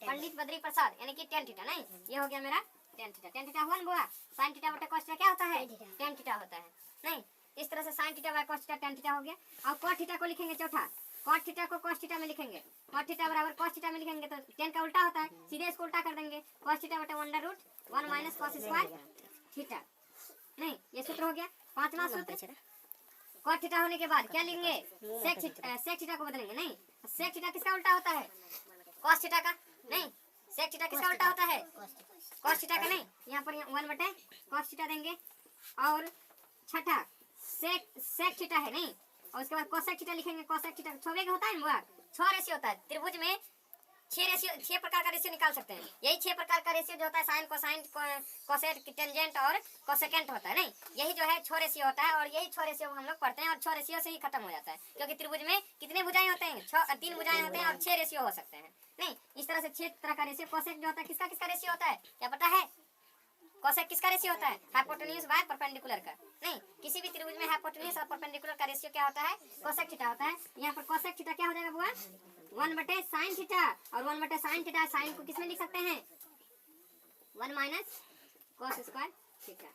पंडित बद्री प्रसाद यानी कि tan थीटा, नहीं ये हो गया मेरा tan थीटा हुआ ना बुआ। साइन थीटा बटे cos थीटा क्या होता है tan थीटा होता है, नहीं इस तरह से sine theta by cos theta tan theta हो गया। और cot थीटा को लिखेंगे चौथा, cot थीटा को cos थीटा में लिखेंगे, cot थीटा बराबर cos थीटा में लिखेंगे तो tan का उल्टा होता है, सीधे इसको उल्टा कर देंगे cos थीटा बटे under root 1 minus cos square theta, नहीं ये सूत्र हो गया। पांचवा सूत्र cot थीटा होने के बाद क्या लेंगे sec थीटा को बदलेंगे, नहीं sec थीटा किसका उल्टा होता है cos थीटा का, नहीं sec थीटा किसका उल्टा होता है cos थीटा का, नहीं यहाँ पर 1 बटे cos थीटा देंगे। और छठा sec थीटा है, नहीं और उसके बाद कोसेक थीटा लिखेंगे, कोसेक थीटा 6 वेग होता है ना, 6 रेशियो होता है त्रिभुज में, 6 प्रकार का रेशियो निकाल सकते हैं। यही 6 प्रकार का रेशियो जो होता है साइन कोसाइन कोसेट टेंजेंट और कोसेकेंट होता है, नहीं यही जो है 6 रेशियो होता है। और यही 6 रेशियो हम लोग पढ़ते हैं और 6 रेशियो से ही खत्म हो जाता है, क्योंकि त्रिभुज में कितने भुजाएं होते हैं 3 भुजाएं होते हैं और 6 रेशियो हो सकते हैं, नहीं इस तरह से 6 तरह का रेशियो। कोसेक जो होता है किसका किसका रेशियो होता है क्या पता है, कोसेक किसका रेशियो होता है हाइपोटेन्यूज बाय परपेंडिकुलर का, नहीं किसी भी त्रिभुज में हाइपोटेन्यूज और परपेंडिकुलर का रेशियो क्या होता है कोसेक थीटा होता है। यहाँ पर कोसेक थीटा क्या हो जाएगा बुआ 1 बटे साइन थीटा, और 1 बटे साइन थीटा, साइन को किसमें लिख सकते हैं 1 माइनस cos स्क्वायर थीटा।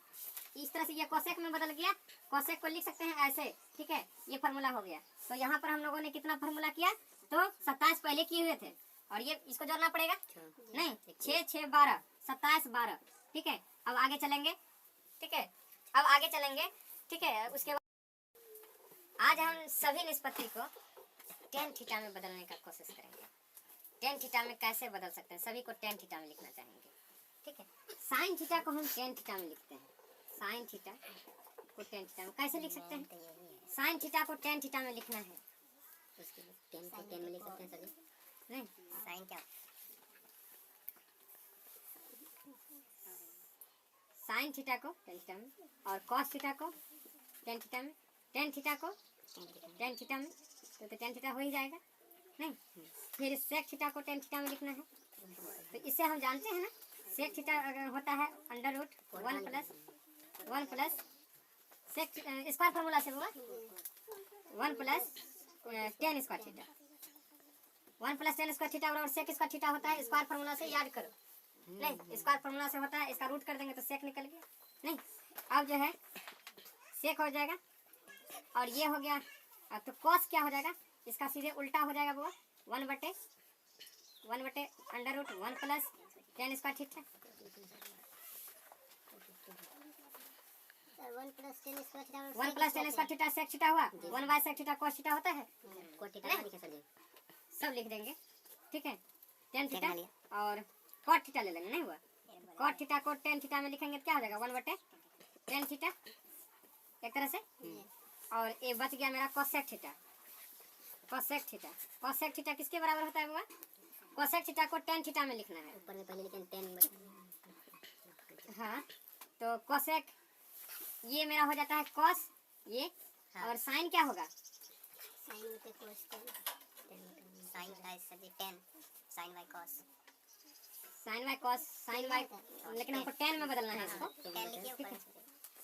इस तरह से ये कोसेक में बदल गया, कोसेक को लिख सकते हैं ऐसे, ठीक है ये फार्मूला हो गया। तो यहाँ पर हम लोगों ने कितना फार्मूला किया, तो 27 पहले किए हुए थे और ये इसको जोड़ना पड़ेगा, नहीं 6 6 12 27 12, ठीक है। अब आगे चलेंगे, ठीक है अब आगे चलेंगे, ठीक है। उसके बाद आज हम सभी निष्पत्ति को tan थीटा में बदलने का कोशिश करेंगे। tan थीटा में कैसे बदल सकते हैं, सभी को tan थीटा में लिखना चाहेंगे, ठीक है। साइन थीटा को हम tan थीटा में लिखते हैं, साइन थीटा को tan थीटा में कैसे लिख सकते हैं, साइन थीटा को tan थीटा में लिखना है, उसके लिए 10 को 10 में लिख सकते हैं सभी, नहीं साइन क्या साइन थीटा को tan थीटा में और cos थीटा को tan थीटा में, tan थीटा को tan थीटा में, तो tan थीटा हो ही जाएगा, नहीं फिर sec थीटा को tan थीटा में लिखना है। तो इससे हम जानते हैं ना sec थीटा होता है under root 1 plus sec square formula से होगा 1 plus tan square theta, 1 plus tan square theta बराबर sec स्क्वायर थीटा होता है, स्क्वायर फार्मूला से याद करो, नहीं स्क्वायर फार्मूला से होता है, इसका रूट कर देंगे तो sec निकल गया, नहीं अब जो है सेक हो जाएगा, और ये हो गया। तो कॉस क्या हो जाएगा, इसका सीधे उल्टा हो जाएगा वो 1/√1 plus tan square theta. 1 plus 10 square theta 1 plus tan square theta sec theta हुआ, 1/sec थीटा cos थीटा होता है, कोट थीटा लिखे सर जी। सब लिख देंगे। ठीक है, tan लिख थीटा लिया। और cot थीटा ले लेंगे, नहीं हुआ। cot थीटा को tan थीटा में लिखेंगे तो क्या हो जाएगा 1/tan थीटा एक तरह से, और ये बच गया मेरा cosec theta. cosec theta, cosec theta किसके बराबर होता है बाबा, cosec थीटा को tan थीटा में लिखना है। ऊपर में पहले लिखें 10 हाँ, तो cosec ये मेरा हो जाता है cos ये, हाँ। और sin क्या होगा, sin में तो cos sin का sir ji 10 sin by cos sin y cos sin y, लेकिन हमको tan में बदलना है इसको। 10 लिखिए ऊपर में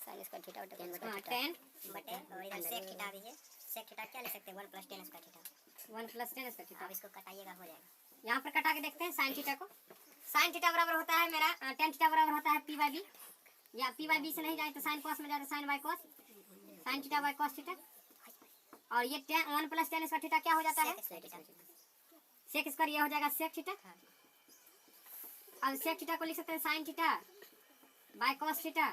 sin स्क्वायर थीटा और 10 हाँ, tan बटे और इधर sec थीटा दीजिए। sec थीटा क्या लिख सकते हैं 1 plus 10 square theta. 1 plus tan square theta. अब इसको कटाइएगा हो जाएगा। यहाँ पर कटा के देखते हैं sin थीटा को। sin थीटा बराबर होता है मेरा tan थीटा बराबर होता है p by b, या p by b से नहीं जाए तो sin cos में जाए तो sin by cos, sin theta by cos theta. और ये 1 प्लस tan स्क्वायर थीटा क्या हो जाता है, sec स्क्वायर, ये हो जाएगा sec थीटा। अब sec थीटा को लिख सकते हैं sin theta by cos theta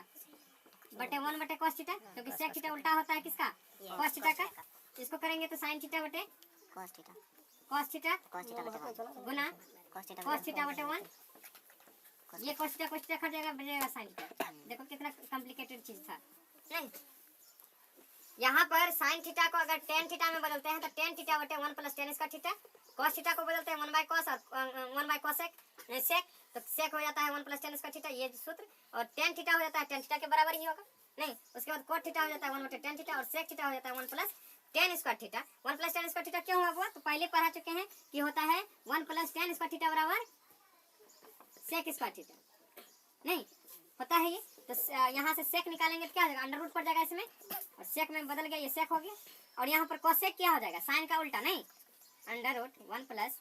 बटे 1/cos थीटा, क्योंकि sec थीटा उल्टा होता है किसका, cos थीटा का। इसको करेंगे तो sin थीटा बटे cos थीटा cos थीटा बटे गुना cos थीटा cos थीटा बटे 1, ये cos थीटा कट जाएगा, बचेगा sin थीटा। देखो कितना कॉम्प्लिकेटेड चीज था, नहीं। यहाँ पर sin थीटा को अगर tan थीटा में बदलते हैं तो tan थीटा बटे 1 plus tan square theta, cos theta को बदलते हैं 1/cos और 1/cosec sec, तो sec हो जाता है 1 प्लस tan स्क्वायर थीटा, ये सूत्र। और tan थीटा हो जाता है tan थीटा के बराबर ही होगा, नहीं। उसके बाद cot थीटा हो जाता है 1/tan थीटा, और sec थीटा हो जाता है 1 plus tan square theta. 1 plus tan square theta क्यों हुआ वो, तो पहले पढ़ा चुके हैं कि होता है 1 प्लस tan स्क्वायर थीटा बराबर sec स्क्वायर थीटा, नहीं होता है ये। तो यहाँ से sec निकालेंगे तो क्या हो जाएगा, अंडर रूट पड़ जाएगा इसमें, और sec में बदल गया, ये sec हो गया। और यहाँ पर cosec क्या हो जाएगा, sin का उल्टा, नहीं, under root 1 plus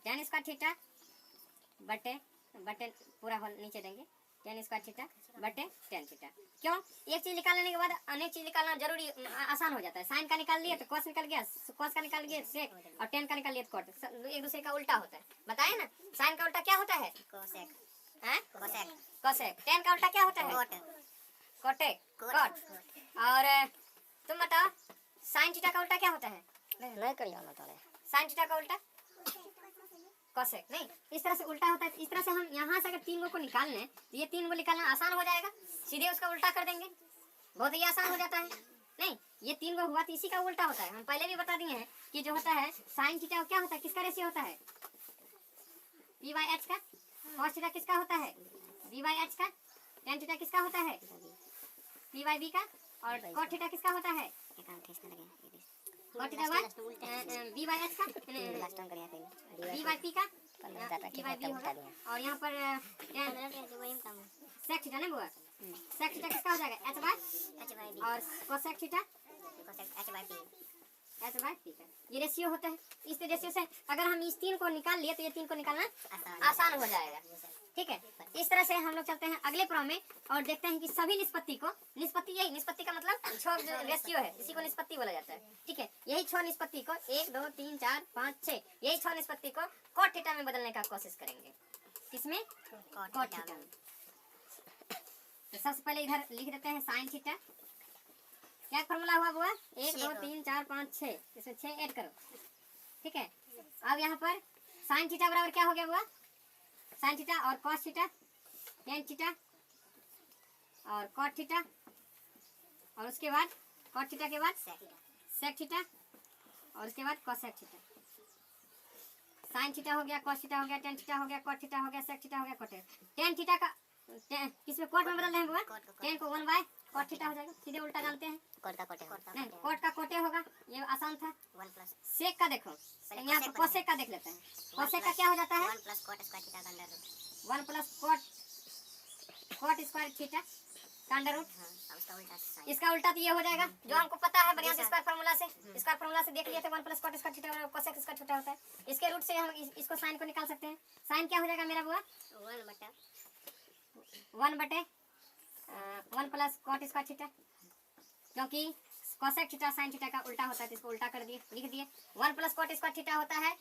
tan square theta बटे पूरा होल नीचे देंगे tan स्क्वायर थीटा बटे tan थीटा। क्यों, एक चीज निकाल लेने के बाद अनेक चीज निकालना जरूरी आसान हो जाता है। sin का निकाल लिया तो cos निकल गया, cos का निकाल गया sec, और tan का निकाल लिया तो cot, एक दूसरे का उल्टा होता है। बताए ना, sin का उल्टा क्या होता है, cosec हैं, cosec cosec। tan का उल्टा क्या होता है, cot cotec, cot। और तुम बताओ sin थीटा का उल्टा क्या होता है, नहीं करिए ना तो sin थीटा का उल्टा cosec, नहीं, इस तरह से उल्टा होता है। इस तरह से हम यहाँ से अगर 3 को निकाल लें तो ये 3 को निकालना आसान हो जाएगा, सीधे उसका उल्टा कर देंगे, बहुत ही आसान हो जाता है। नहीं, ये 3 हुआ तो इसी का उल्टा होता है। हम पहले भी बता दिए हैं कि जो होता है sin थीटा क्या होता है, किसका रेशियो होता है, p by h का। cos थीटा किसका होता है, b by h का। tan थीटा किसका होता है, p by b का। और cot थीटा किसका होता है, एकांत ठेस ना लगे cot theta by b by h का, लास्ट टाइम करिए पहले b by p का, डाटा p by b होगा। और यहाँ पर sec थीटा ना बुआ, sec थीटा किसका हो जाएगा, h by, और cosec theta h by p का। ये रेशियो होता है। इस रेशियो से अगर हम इस 3 को निकाल लिए तो ये 3 को निकालना आसान हो जाएगा। ठीक है, इस तरह से हम लोग चलते हैं अगले प्रॉब्लम में और देखते हैं कि सभी निष्पत्ति को, निष्पत्ति यही, निष्पत्ति का मतलब 6 रेशियो है, इसी को निष्पत्ति बोला जाता है। ठीक है, यही 6 निष्पत्ति को 1 2 3 4 5 6 यही 6 निष्पत्ति को cot थीटा में बदलने का कोशिश करेंगे। किसमें, cot थीटा में। तो सबसे पहले इधर लिख देते हैं sin थीटा। क्या फॉर्मूला हुआ बुआ, 1 2 3 4 5 6, इसमें 6 ऐड करो। ठीक है, अब यहाँ पर sin थीटा बराबर क्या हो गया बुआ, sin थीटा और cos थीटा, tan थीटा और cot थीटा, और उसके बाद cot थीटा के बाद sec थीटा, और उसके बाद cosec थीटा। sin थीटा हो गया, cos थीटा हो गया, tan थीटा हो गया, cot थीटा हो गया, sec थीटा हो गया, cot। tan थीटा का किसमें cot में बदल रहे हैं बुआ, tan को 1/cot थीटा हो जाएगा, सीधे उल्टा डालते हैं। cot का cot नहीं, cot का कोटे होगा, ये आसान था। 1 प्लस sec का देखो, यहाँ पर cosec का देख लेते हैं। cosec का क्या हो जाता है, 1 प्लस cot स्क्वायर थीटा का under root 1 plus cot square theta का अंडर रूट। हां अब उसका उल्टा sin इसका उल्टा तो ये हो जाएगा जो हमको पता है बढ़िया से स्क्वायर फार्मूला से, स्क्वायर फार्मूला से देख लिए थे 1 प्लस cot स्क्वायर थीटा बराबर cosec स्क्वायर थीटा होता है। इसके रूट से हम इसको साइन को निकाल सकते हैं। साइन क्या हो जाएगा मेरा बुआ, 1 बटा 1 बटे 1 प्लस कॉट स्क्वायर थीटा, क्योंकि कोसेक थीटा साइन थीटा का उल्टा होता है तो इसको उल्टा कर दिए, लिख दिए। 1 प्लस कॉट स्क्वायर थीटा होता है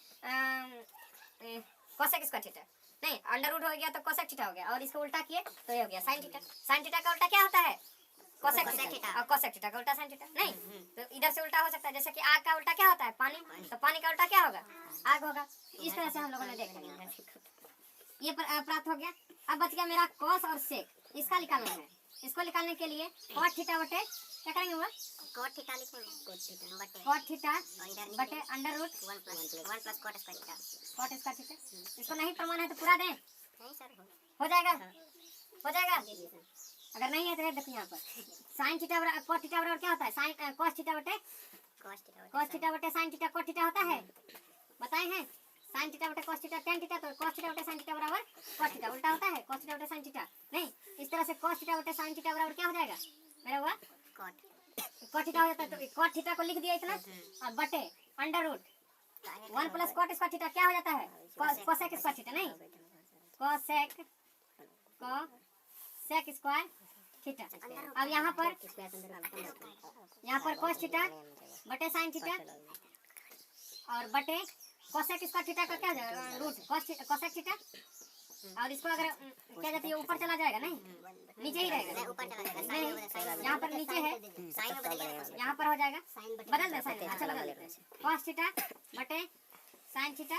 कोसेक स्क्वायर थीटा, नहीं अंडर रूट हो गया तो कोसेक थीटा हो गया, और इसको उल्टा किए तो ये हो गया साइन थीटा। साइन थीटा का उल्टा क्या होता है? कोसेक थीटा, और कोसेक थीटा का उल्टा साइन थीटा। नहीं तो इधर से उल्टा हो सकता है, जैसे कि आग का उल्टा क्या होता है? पानी, तो पानी का उल्टा क्या होगा? आग होगा। इस तरह से हम लोगों ने देखा है। ये प्राप्त हो गया। अब बच गया मेरा कॉस और सेक, इसका निकालना है। इसको निकालने के लिए कॉट थीटा बटे क्या करेंगे हुआ? कोट थीटा लिखेंगे, कोट थीटा बटे कॉट थीटा और इधर बटे under root 1 plus cot square theta. Cot square theta. इसको नहीं प्रमाण है तो पूरा दें, नहीं सर, हो जाएगा, हो जाएगा। अगर नहीं है तो देखो यहाँ पर साइन थीटा बराबर कॉट थीटा बराबर क्या होता है? साइन कॉस थीटा बटे कॉस थीटा बटे साइन थीटा कॉट थीटा होता है, बताए हैं। साइन थीटा बटे कॉस थीटा टेन थीटा, तो कॉस थीटा बटे साइन थीटा बराबर कॉस थीटा, उल्टा होता है कॉस थीटा बटे साइन थीटा। नहीं, इस तरह से कॉस थीटा बटे साइन थीटा बराबर क्या हो जाएगा मेरा हुआ? कॉट थीटा हो जाता है। तो कॉट थीटा को लिख दिया इतना, और बटे under root 1 plus cot square theta क्या हो जाता है? Cosec square theta. नहीं, कोसेक स्क्वायर थीटा। अब यहाँ पर cos थीटा बटे साइन थीटा और बटे कोसेक स्क्वायर थीटा का क्या हो जाएगा? Root cosec theta. और इसको अगर क्या जाती है ऊपर चला जाएगा, नहीं नीचे ही रहेगा। ऊपर चला जाएगा, नहीं, यहाँ पर नीचे है, साइन में बदल जाएगा, यहाँ पर हो जाएगा, बदल दे साइन। अच्छा बदल देते हैं। cos थीटा बटे साइन थीटा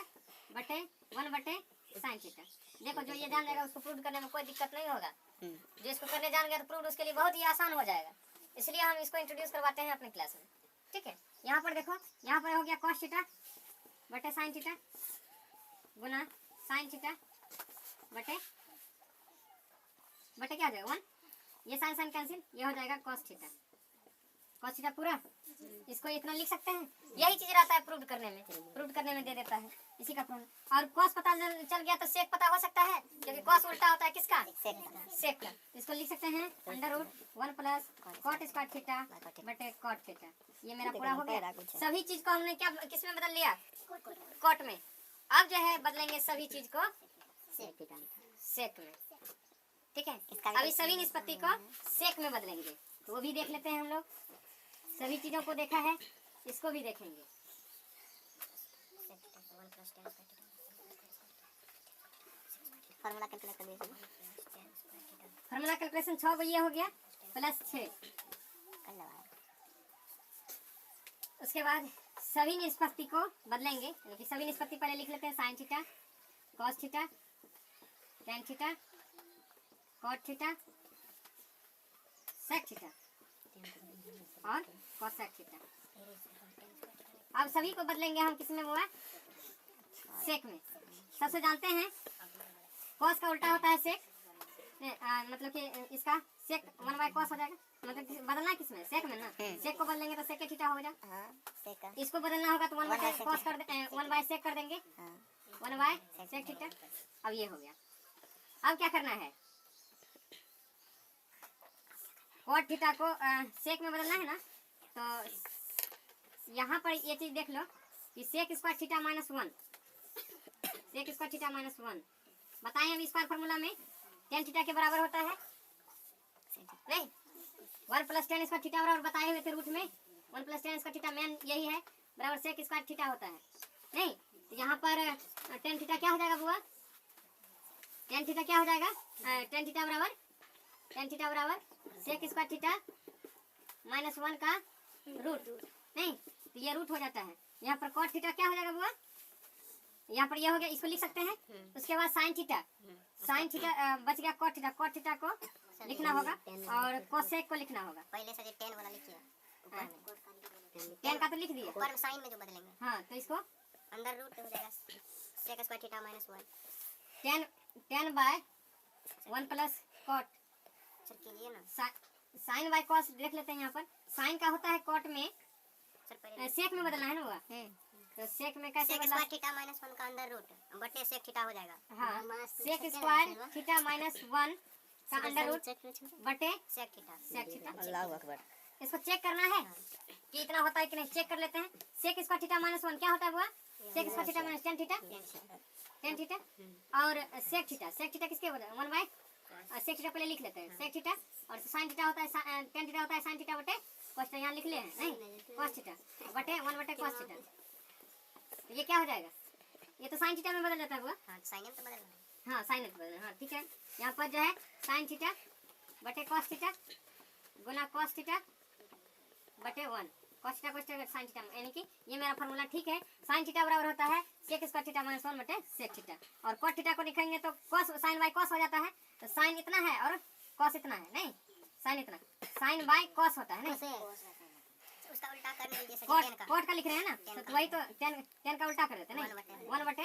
बटे 1 बटे साइन थीटा। देखो जो ये जान जाएगा उसको प्रूव करने में कोई दिक्कत नहीं होगा। जो इसको करने जान गया तो प्रूव उसके लिए बहुत ही आसान हो जाएगा, इसलिए हम इसको इंट्रोड्यूस करवाते हैं अपने क्लास में। ठीक है, यहाँ पर देखो, यहाँ पर हो गया cos थीटा बटे साइन थीटा गुना साइन थीटा बटे क्या हो जाएगा 1, ये साइन साइन कैंसिल, ये हो जाएगा cos थीटा पूरा। इसको इतना लिख सकते हैं। यही चीज रहता है प्रूव करने में दे देता है इसी का प्रूव। और cos पता चल गया तो सेक पता हो सकता है, क्योंकि cos उल्टा होता है किसका? सेक का। इसको लिख सकते हैं under root 1 plus cot square theta बटे कॉट थीटा। ये मेरा पूरा हो गया। सभी चीज को हमने क्या किस में बदल लिया? कॉट में। अब जो है बदलेंगे सभी चीज को सेक में। ठीक है, अभी सभी निष्पत्ति को सेक में बदलेंगे, तो वो भी देख लेते हैं हम लोग। सभी चीजों को देखा है, इसको भी देखेंगे। फार्मूला कैलकुलेट कर दीजिए। फार्मूला कैलकुलेशन 6 को ये हो गया प्लस 6। उसके बाद सभी निष्पत्ति को बदलेंगे, यानी कि सभी निष्पत्ति पहले लिख लेते हैं। Sine theta, cos theta, tan theta, cot theta, sec theta और कोसेक थीटा। अब सभी को बदलेंगे हम किस में हुआ? सेक में। सबसे जानते हैं कॉस का उल्टा होता है सेक, मतलब कि इसका सेक 1 बाय कॉस हो जाएगा। मतलब बदलना किस में? सेक में ना। सेक को बदलेंगे तो सेक थीटा हो जाएगा। इसको बदलना होगा तो 1 बाय कॉस कर 1 बाय सेक कर देंगे, 1 बाय सेक थीटा। अब ये हो गया। अब क्या करना है? कॉट थीटा को सेक में बदलना है ना, तो यहाँ पर ये चीज देख लो कि sec square theta minus 1, sec square theta minus 1 बताएं। अब स्क्वायर फार्मूला में टेन थीटा के बराबर होता है, नहीं 1 प्लस टेन स्क्वायर थीटा बराबर बताए हुए थे रूट में। 1 plus tan square theta main यही है, बराबर सेक स्क्वायर थीटा होता है। नहीं तो यहाँ पर टेन थीटा क्या हो जाएगा बुआ? टेन थीटा क्या हो जाएगा? टेन थीटा बराबर सेक स्क्वायर थीटा माइनस 1 का रूट। नहीं तो ये रूट हो जाता है। यहाँ पर कॉट थीटा क्या हो जाएगा बुआ? यहाँ पर ये हो गया, इसको लिख सकते हैं। उसके बाद साइन थीटा बच गया कॉट थीटा को लिखना होगा और कोसेक को लिखना होगा। पहले से जो 10 वाला लिखिए, ऊपर में 10 का तो लिख दिया, ऊपर में साइन में जो बदलेंगे। हाँ तो इसको अंडर रूट हो जाएगा sec square theta minus 1। 10 by 1 plus cot. Sir कीजिए ना, साइन बाय कॉस देख लेते हैं। यहाँ पर साइन का होता है कॉट में, सर पहले सेक में बदलना है ना हुआ। तो सेक में कैसे सेक बदला? स्क्वायर थीटा माइनस 1 का अंडर रूट बटे सेक थीटा हो जाएगा। हाँ, सेक स्क्वायर थीटा माइनस 1 का अंडर रूट बटे सेक थीटा। अल्लाहु अकबर। इसको चेक करना है कि इतना होता है कि नहीं, चेक कर लेते हैं। सेक स्क्वायर थीटा माइनस 1 क्या होता है बुआ? Sec square theta minus tan theta और सेक थीटा किसके बराबर? 1 बाय सेक थीटा पहले लिख लेते हैं। सेक थीटा और साइन थीटा होता है टेन थीटा होता है साइन थीटा बटे cos थीटा, यहाँ लिख ले हैं नहीं cos थीटा बटे 1 बटे cos थीटा। तो ये क्या हो जाएगा, ये तो साइन थीटा में बदल जाता है हुआ। हाँ साइन एम तो बदल रहा है। हाँ साइन बदल, हाँ ठीक है। यहाँ पर जो है साइन थीटा बटे cos थीटा गुना cos थीटा बटे 1 cos थीटा साइन थीटा, यानी कि ये मेरा फार्मूला ठीक है। साइन थीटा बराबर होता है sec स्क्वायर थीटा माइनस 1 बटे sec थीटा, और cos थीटा को लिखेंगे तो cos साइन बाई cos हो जाता है। तो साइन इतना है और cos इतना है, नहीं साइन इतना, साइन बाई cos होता है नहीं, उसका उल्टा करने दीजिए जैसे कोट 10 का कोट का लिख रहे हैं ना, तो वही तो टेन का उल्टा कर देते हैं नहीं, 1 बटे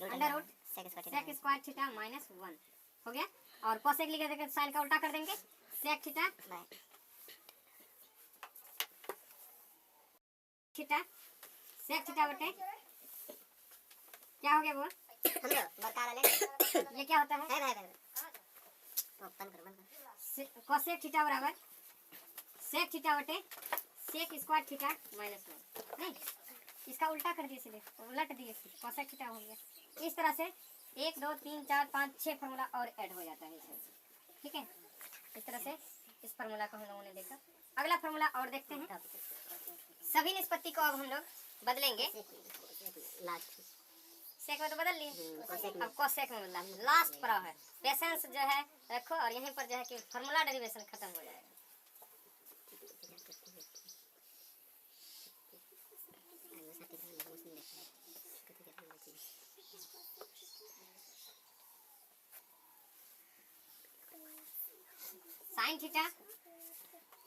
under root sec square theta minus 1 हो गया। और cosec लिख देंगे तो साइन का उल्टा कर देंगे sec theta theta sec theta बटे क्या हो गया वो, हम लोग बता रहे हैं ये क्या होता है भाई तो बंद कर cosec थीटा बराबर sec थीटा बटे sec स्क्वायर थीटा माइनस 1 नहीं, इसका उल्टा कर दिए इसलिए उलट दिए cosec थीटा हो गया। इस तरह से 1 2 3 4 5 6 फार्मूला और ऐड हो जाता है इसमें, ठीक है। इस तरह से इस फार्मूला को हम लोगों ने देखा। अगला फार्मूला और देखते हैं। सभी निष्पत्ति को अब हम लोग बदलेंगे, सेक में तो बदल लिए, अब कोसेक में बदला, लास्ट पर है। पेशेंस जो है रखो और यहीं पर जो है कि फार्मूला डेरिवेशन खत्म हो जाएगा।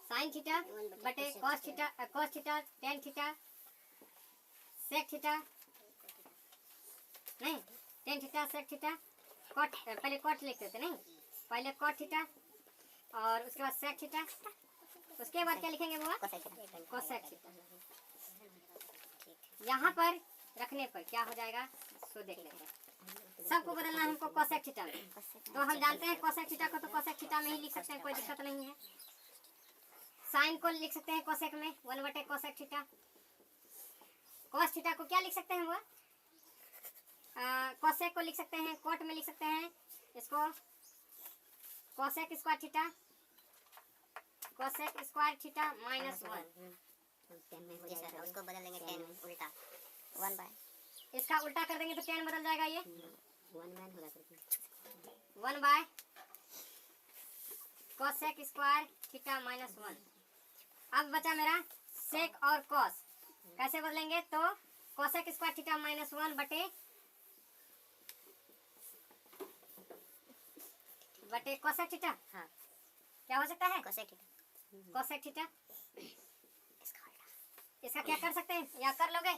साइन थीटा बटे cos theta tan theta sec theta नहीं, tan theta sec theta cot, पहले cot लिखते थे नहीं, पहले cot थीटा और उसके बाद sec थीटा, उसके बाद क्या लिखेंगे वो cosec थीटा। यहाँ पर रखने पर क्या हो जाएगा सो देख लेते हैं। सबको बदलना है हमको cosec थीटा में, तो हम जानते हैं cosec थीटा को तो cosec थीटा में ही लिख सकते हैं, कोई दिक्कत नहीं है। साइन को लिख सकते हैं cosec में 1 बटे cosec थीटा। cos थीटा को क्या लिख सकते हैं वो, cosec को लिख सकते हैं कोट में लिख सकते हैं इसको cosec स्क्वायर थीटा माइनस 1। उसको बदल देंगे 10 उल्टा 1 बाय, इसका उल्टा कर देंगे तो 10 बदल जाएगा, ये 1 by cosec square theta minus 1। अब बचा मेरा sec और cos, कैसे बदलेंगे तो cosec स्क्वायर थीटा माइनस 1 बटे cosec थीटा। हाँ क्या हो सकता है cosec थीटा cosec थीटा, इसका क्या कर सकते हैं या कर लोगे,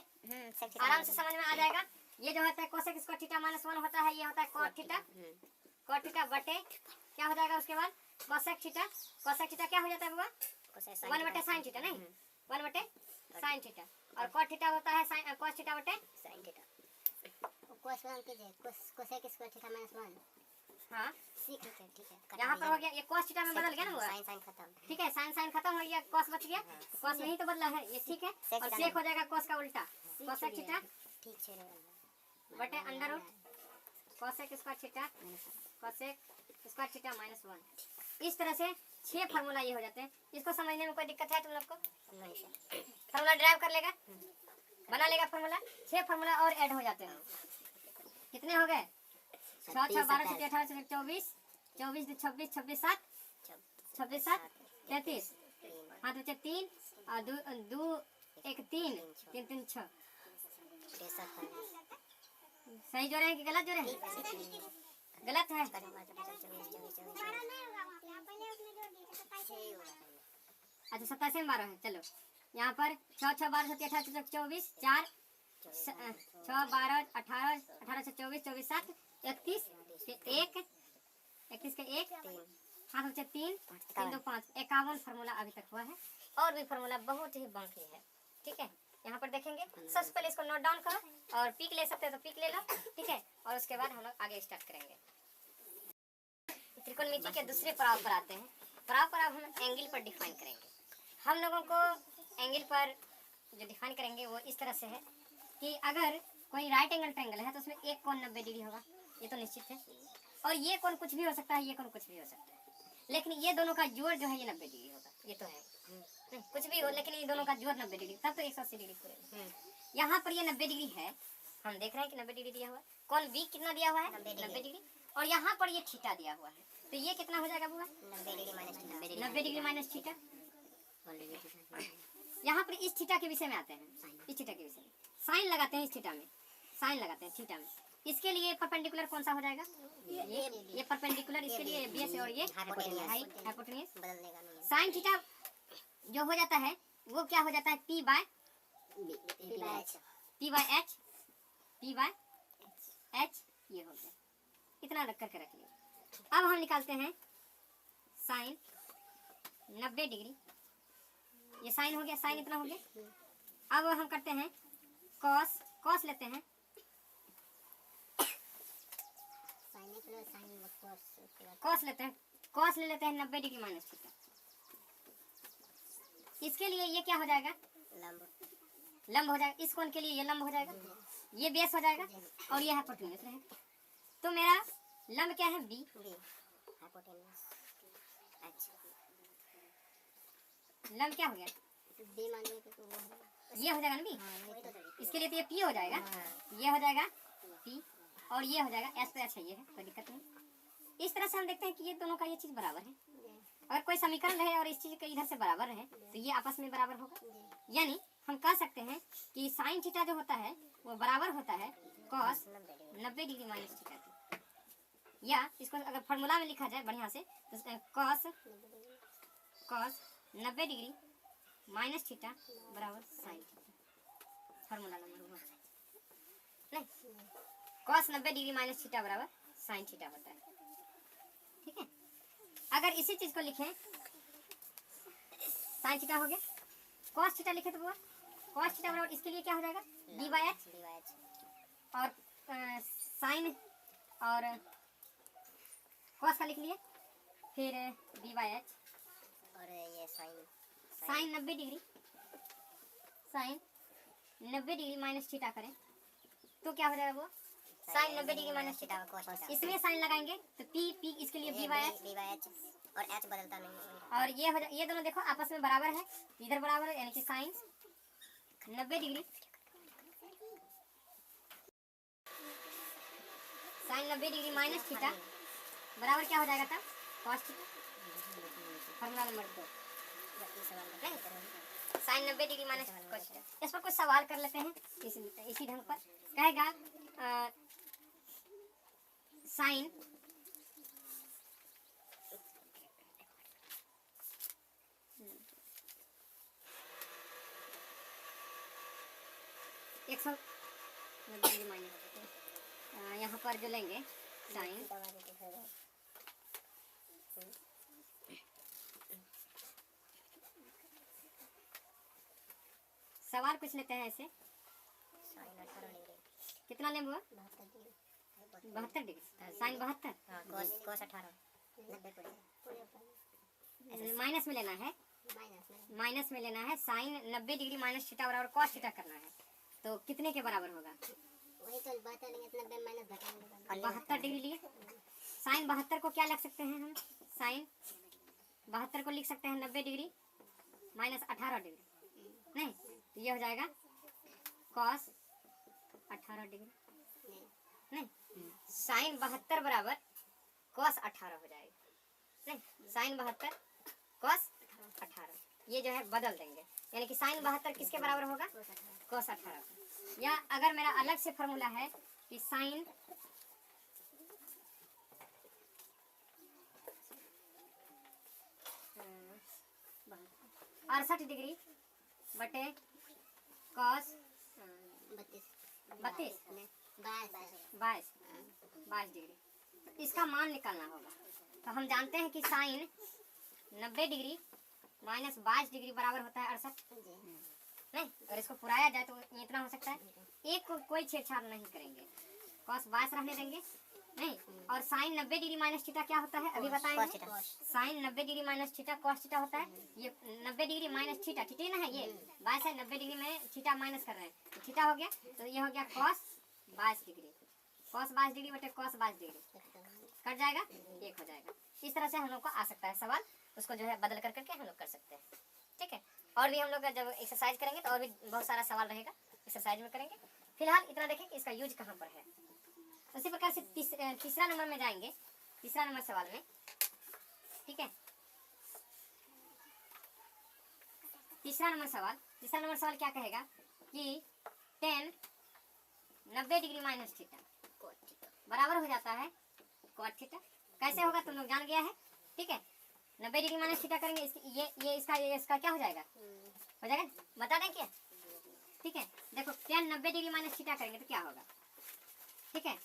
आराम से समझ में आ जाएगा। ये जो होता है cosec स्क्वायर थीटा माइनस 1 होता है, ये होता है cot थीटा बटे क्या हो जाएगा उसके बाद cosec थीटा क्या हो जाता है बुआ 1 बटे साइन थीटा नहीं, 1 बटे साइन थीटा, और cot थीटा होता है cos थीटा बटे साइन थीटा। cos नाम कीजिए cosec स्क्वायर थीटा माइनस 1। हाँ ठीक है यहाँ पर हो गया, ये cos थीटा में बदल गया ना बुआ, साइन खत्म, ठीक है। साइन खत्म हो गया, cos बच गया, cos नहीं तो बदला है ये, ठीक है। और sec हो जाएगा cos का उल्टा cosec थीटा ठीक है बटे under root cosec square theta cosec square theta minus 1। इस तरह से 6 फार्मूला ये हो जाते हैं। इसको समझने में कोई दिक्कत है तुम लोग को, फार्मूला ड्राइव कर लेगा, बना लेगा फार्मूला। 6 फार्मूला और ऐड हो जाते हैं। कितने हो गए 6 6 12 17 18 24 24 26 26 7 26 7 33, हाथ बचे 3 और 2 1 3 3 3 6। सही जोड़े हैं कि गलत जोड़े हैं, गलत है। अच्छा 27 में 12 है, चलो यहाँ पर 6 6 12 17 18 24 4 6 12 18 18 से 24 24 7 31 1 31 के 1 हाथ बचे 3 3 2 5 51 फार्मूला अभी तक हुआ है, और भी फार्मूला बहुत ही बाकी है, ठीक है। यहाँ पर देखेंगे, सबसे पहले इसको नोट डाउन करो और पिक ले सकते हो तो पिक ले लो, ठीक है। और उसके बाद हम लोग आगे स्टार्ट करेंगे। त्रिकोणमिति के दूसरे पड़ाव पर आते हैं। पड़ाव पर अब हम एंगल पर डिफाइन करेंगे। हम लोगों को एंगल पर जो डिफाइन करेंगे वो इस तरह से है कि अगर कोई राइट एंगल ट्रायंगल है तो उसमें एक कोण 90 डिग्री होगा, ये तो निश्चित है। और ये कोण कुछ भी हो सकता है, ये कोण कुछ भी हो सकता है। लेकिन ये दोनों का जोड़ जो है ये 90 डिग्री होगा, ये तो है। नहीं, कुछ भी हो लेकिन ये दोनों का जोड़ 90 डिग्री, तब तो 180 डिग्री पूरे। यहाँ पर ये 90 डिग्री है, हम देख रहे हैं कि 90 डिग्री दिया हुआ है। कौन बी कितना दिया हुआ है? 90 डिग्री। और यहाँ पर ये थीटा दिया हुआ है, तो ये कितना हो जाएगा बुआ? 90 degree minus 90 degree minus theta. यहाँ पर इस थीटा के विषय में आते हैं, इस थीटा के विषय में साइन लगाते हैं, इस थीटा में साइन लगाते हैं थीटा में। इसके लिए परपेंडिकुलर कौन सा हो जाएगा? ये परपेंडिकुलर, इसके लिए बेस और ये हाइपोटेन्यूस। बदल देगा नहीं। साइन थीटा जो हो जाता है वो क्या हो जाता है? पी बाय एच, ये हो गया। इतना रख करके रख लिया। अब हम निकालते हैं साइन 90 डिग्री, ये साइन हो गया, साइन इतना हो गया। अब हम करते हैं कॉस, कॉस लेते हैं, कॉस लेते हैं, कॉस ले लेते हैं 90 डिग्री माइनस थीटा। इसके लिए ये क्या हो जाएगा? लंब हो जाएगा। इस कोण के लिए ये लंब हो जाएगा, ये बेस हो जाएगा और ये हाइपोटेन्यूस रहेगा। तो मेरा लंब क्या है? बी। लंब क्या हो गया? ये हो जाएगा ना बी। इसके लिए तो ये पी हो जाएगा, ये हो जाएगा पी और ये हो जाएगा एस। तो अच्छा ये है, कोई दिक्कत नहीं। इस तरह से हम देखते हैं कि ये दोनों का ये चीज बराबर है। अगर कोई समीकरण रहे और इस चीज का इधर से बराबर रहे तो ये आपस में बराबर होगा। यानी हम कह सकते हैं कि साइन थीटा जो होता है वो बराबर होता है कॉस 90 डिग्री माइनस थीटा की। या इसको अगर फॉर्मूला में लिखा जाए बढ़िया से तो कॉस 90 डिग्री माइनस थीटा बराबर साइन थीटा। फॉर्मूला नंबर 1 नहीं, कॉस 90 डिग्री माइनस थीटा बराबर साइन थीटा होता है। ठीक है, अगर इसी चीज को लिखें साइन थीटा हो गया, कॉस थीटा लिखे तो वो कॉस थीटा बराबर इसके लिए क्या हो जाएगा? D by h. और साइन और कॉस का लिख लिए, फिर डी बाई एच और ये sine 90 degree, sine 90 degree minus theta करें तो क्या हो जाएगा? वो साइन 90 डिग्री माइनस थीटा। इसमें साइन लगाएंगे तो पी पी इसके लिए बी बाई एच और एच बदलता नहीं। और ये हो ये दोनों देखो आपस में बराबर है, इधर बराबर है, यानी कि sine 90 degree sine 90 degree minus theta बराबर क्या हो जाएगा तब? Cos theta. Formula number 2 sine 90 degree minus cos theta. इस पर कुछ सवाल कर लेते हैं इसी ढंग पर। कहेगा साइन एक सौ माइनस यहाँ पर जो लेंगे साइन सवाल कुछ लेते हैं ऐसे। कितना लेंगे? 72 डिग्री साइन 72 cos 18 माइनस में लेना है, माइनस में लेना है। साइन 90 डिग्री माइनस थीटा बराबर कॉस थीटा करना है तो कितने के बराबर होगा? वही तो 72 माइनस 72 डिग्री लिए। साइन 72 को क्या लिख सकते हैं हम? साइन 72 को लिख सकते हैं 90 डिग्री माइनस 18 डिग्री। नहीं तो ये हो जाएगा कॉस 18 डिग्री। नहीं साइन 72 बराबर कॉस 18 हो जाएगा। नहीं साइन 72 कॉस 18 ये जो है बदल देंगे, यानी कि साइन 72 किसके बराबर होगा? कॉस 18। या अगर मेरा अलग से फॉर्मूला है कि साइन 68 डिग्री बटे कॉस 32 डिग्री, तो इसका मान निकालना होगा। तो हम जानते हैं कि साइन 90 डिग्री माइनस 22 डिग्री बराबर होता है 68। नहीं अगर इसको पुराया जाए तो ये इतना हो सकता है। एक को कोई छेड़छाड़ नहीं करेंगे, कॉस 22 रहने देंगे। नहीं और साइन 90 डिग्री माइनस थीटा क्या होता है अभी बताएंगे। Sine 90 degree minus theta cos theta होता है। ये 90 डिग्री माइनस थीटा थीटा ना है, ये 22 है, 90 डिग्री में थीटा माइनस कर रहे हैं तो थीटा हो गया, तो ये हो गया कॉस 22 डिग्री, कॉस 22 डिग्री बटे कॉस 22 डिग्री। कट जाएगा, 1 हो जाएगा। इस तरह से हम लोग को आ सकता है सवाल, उसको जो है बदल कर करके हम लोग कर सकते हैं। ठीक है, और भी हम लोग जब एक्सरसाइज करेंगे तो और भी बहुत सारा सवाल रहेगा, एक्सरसाइज में करेंगे। फिलहाल इतना देखें कि इसका यूज कहाँ पर है। उसी प्रकार से तीसरा नंबर में जाएंगे, तीसरा नंबर सवाल में। ठीक है, तीसरा नंबर सवाल क्या कहेगा कि tan 90 डिग्री माइनस थीटा बराबर हो जाता है cot थीटा। कैसे होगा तुम लोग जान गया है। ठीक है, 90 डिग्री माइनस थीटा करेंगे, ये इसका क्या हो जाएगा, हो जाएगा, बता दें क्या। ठीक है, देखो tan 90 डिग्री माइनस थीटा करेंगे तो क्या होगा। ठीक है,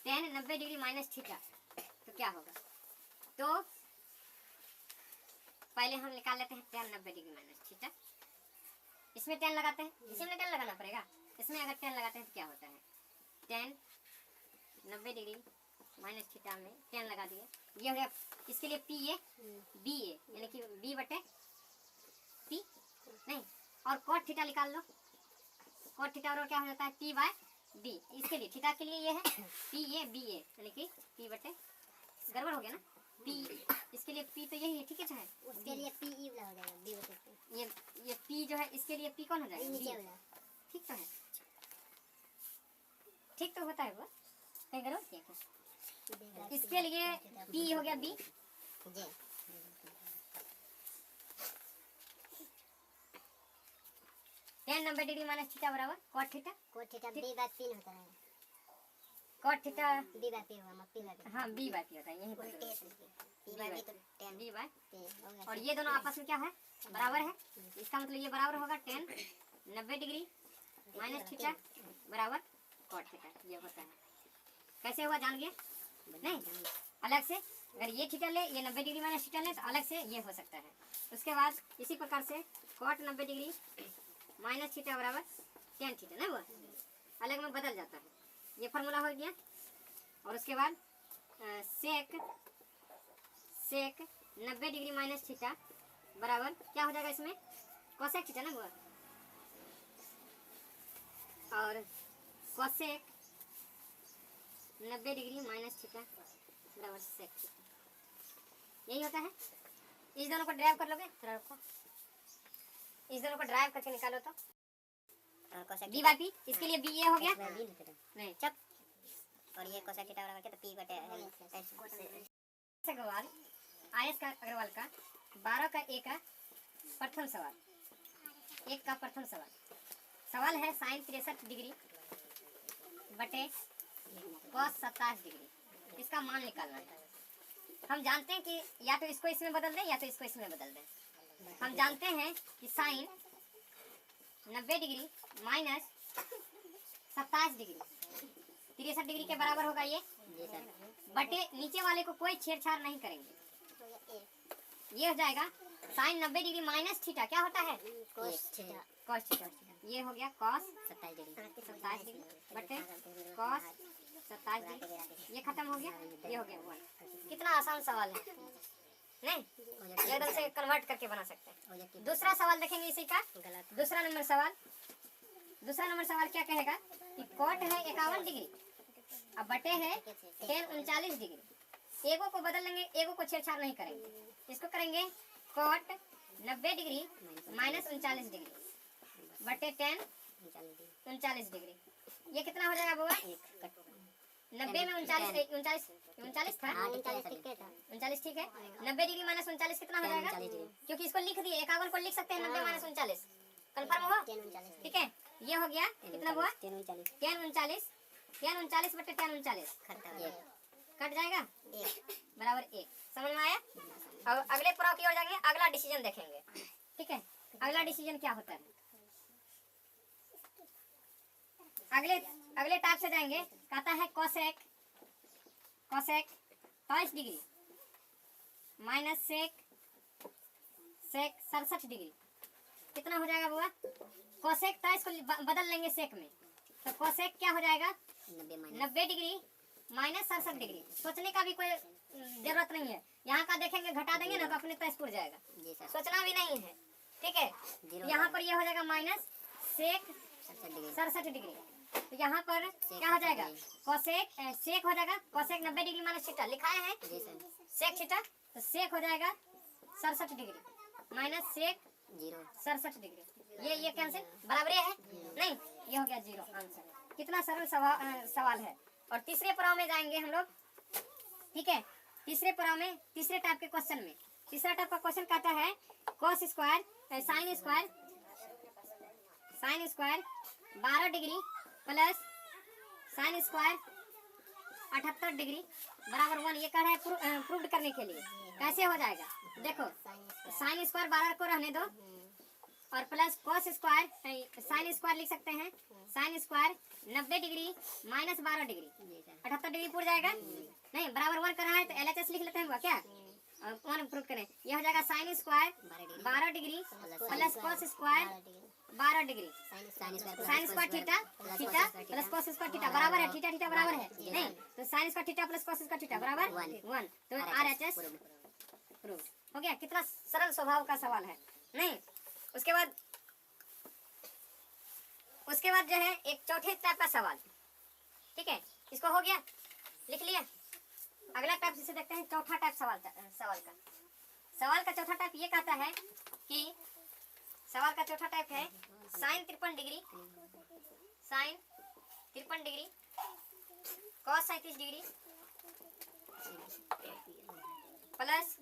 tan 90 डिग्री माइनस थीटा तो क्या होगा, तो पहले हम निकाल लेते हैं tan 90 डिग्री माइनस थीटा। इसमें tan लगाते हैं, इसी में tan लगाना पड़ेगा। इसमें अगर tan लगाते हैं तो क्या होता है, tan 90 डिग्री माइनस थीटा में tan लगा दिए, ये हो गया। इसके लिए पी ए बी ए यानी कि बी बटे पी नहीं, और cot थीटा निकाल लो। cot थीटा और क्या हो जाता है पी बाय बी। इसके लिए थीटा के लिए ये है पी ए बी ए यानी कि पी बटे, गड़बड़ हो गया ना, पी इसके लिए पी तो यही है। ठीक है, चाहे उसके लिए पी ई वाला हो जाएगा, बी बटे पी। ये पी जो है इसके लिए पी कौन हो जाएगा, नीचे बी। वाला ठीक तो है, ठीक तो होता है वो, कहीं गड़बड़ किया क्या। इसके लिए पी हो गया बी, जी tan 90 डिग्री माइनस थीटा बराबर cot theta. cot theta b by p होता है, cot theta b by p होगा, पी बाय पी। हाँ बी बाय पी होता है, यही उल्टे पर से पी बाय पी तो tan बी बाय, पी हो गया। और ये दोनों आपस में क्या है, बराबर है। इसका मतलब ये बराबर होगा tan 90 डिग्री माइनस थीटा बराबर cot थीटा, ये होता है। कैसे हुआ जान गए नहीं, अलग से अगर ये थीटा ले, ये 90 डिग्री माइनस थीटा ले तो अलग से ये हो सकता है। उसके बाद इसी प्रकार से cot 90 डिग्री माइनस थीटा बराबर tan थीटा ना, वो अलग में बदल जाता है, ये फार्मूला हो गया। और उसके बाद सेक 90 डिग्री माइनस थीटा बराबर क्या हो जाएगा इसमें कोसेक थीटा ना, वो और कोसेक 90 डिग्री माइनस थीटा बराबर सेक थीटा, यही होता है। इस दोनों को ड्राइव कर लोगे, थोड़ा रुको, इस दोनों को ड्राइव करके निकालो तो बी बाई पी, इसके लिए बी ए हो गया नहीं चप, और ये कोसेक थीटा बराबर क्या, तो पी बटे अग्रवाल आयस का अग्रवाल का 12 का ए का प्रथम सवाल, एक का प्रथम सवाल है साइन 63 डिग्री बटे cos 27 डिग्री, इसका मान निकालना है। हम जानते हैं कि या तो इसको इसमें बदल दें या तो इसको इसमें बदल दें। हम जानते हैं कि sine 90 degree minus 27 degree 63 degree के बराबर होगा ये, बटे नीचे वाले को कोई छेड़छाड़ नहीं करेंगे, ये हो जाएगा साइन 90 डिग्री माइनस थीटा क्या होता है cos थीटा, cos थीटा, ये हो गया cos 27 डिग्री बटे cos 27 डिग्री, ये खत्म हो गया, ये हो गया 1। कितना आसान सवाल है नहीं, एकदम से कन्वर्ट करके बना सकते हैं। दूसरा सवाल देखेंगे इसी का, दूसरा नंबर सवाल क्या कहेगा कि cot है 51 डिग्री अब बटे है tan 39 डिग्री, एगो को बदल लेंगे, एगो को छेड़छाड़ नहीं करेंगे, इसको करेंगे cot 90 डिग्री माइनस 39 डिग्री बटे tan 39 डिग्री, ये कितना हो जाएगा बुआ 90 में 39 था, 39 ठीक है, 90 डिग्री माइनस 39 कितना हो जाएगा, क्योंकि इसको लिख दिए 51 को लिख सकते हैं 90 माइनस 39, कन्फर्म हुआ। ठीक है, ये हो गया कितना हुआ tan 39 बटे tan 39 कट जाएगा बराबर 1, समझ में आया। अब अगले प्रयोग की ओर जाएंगे, अगला डिसीजन देखेंगे। ठीक है, अगला डिसीजन क्या होता है, अगले टाइप से जाएंगे, कहता है cosec 22 degree minus sec 67 degree, कितना हो जाएगा बुआ, कोसेक 23 को बदल लेंगे सेक में, तो कोसेक क्या हो जाएगा 90 डिग्री माइनस 67 डिग्री। सोचने का भी कोई जरूरत नहीं है, यहाँ का देखेंगे घटा देंगे ना तो अपने तय पूरा जाएगा, सोचना भी नहीं है। ठीक है, यहाँ पर ये हो जाएगा माइनस सेक 67 डिग्री, तो यहाँ पर क्या हो जाएगा, कोसेक सेक हो जाएगा, कोसेक 90 डिग्री माइनस थीटा लिखाए हैं जी सर। सेक थीटा, तो सेक हो जाएगा 67 डिग्री माइनस सेक 67 डिग्री। ये कैंसिल, बराबर है नहीं, ये हो गया 0 आंसर। कितना सरल सवाल है। और तीसरे पड़ाव में जाएंगे हम लोग, ठीक है। तीसरे पड़ाव में तीसरे टाइप के क्वेश्चन में, तीसरा टाइप का क्वेश्चन कहता है cos square sine square 12 degree plus sine square 78 degree बराबर 1। ये कह रहा है प्रूव करने के लिए। कैसे हो जाएगा, देखो साइन स्क्वायर 12 को रहने दो और plus cos square sine square लिख सकते हैं, sine square 90 degree minus 12 degree 78 degree पूरा जाएगा नहीं, बराबर 1 कर रहा है तो LHS लिख लेते हैं क्या, और 1 प्रूव करें। यह हो जाएगा sine square 12 degree plus cos square 12 degree sine square theta theta plus cos square theta बराबर है, थीटा थीटा बराबर है नहीं, तो sign square theta plus cos square theta बराबर 1, तो RHS प्रूव हो गया। कितना सरल स्वभाव का सवाल है नहीं। उसके बाद जो है एक चौथे टाइप का सवाल, ठीक है, इसको हो गया, लिख लिया। अगला टाइप जिसे देखते हैं चौथा टाइप सवाल का चौथा टाइप ये कहता है कि सवाल का चौथा टाइप है sine 53 degree cos 37 degree plus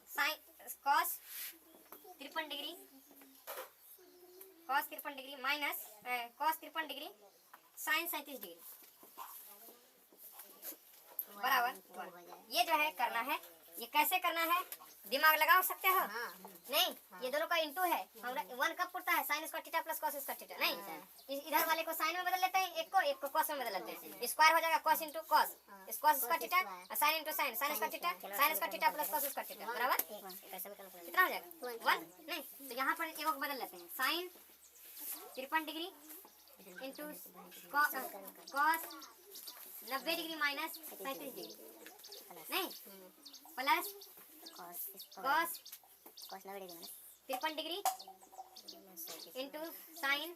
sine cos 53 degree minus cos 53 degree sine 37 degree बराबर। ये जो है करना है, ये कैसे करना है, दिमाग लगा सकते हो नहीं, ये दोनों का इंटू है। हमारा 1 कब पड़ता है, sign square theta plus cos square theta नहीं, इधर वाले को साइन में बदल लेते हैं, एक को cos में बदल लेते हैं, स्क्वायर हो जाएगा cos into cos square theta, sine into sine square theta plus cos square theta बराबर कितना हो जाएगा 1 नहीं, तो यहाँ पर एक को बदल लेते हैं, sine 53 degree into cos 90 degree minus 37 degree नहीं, plus cos 53 degree into sine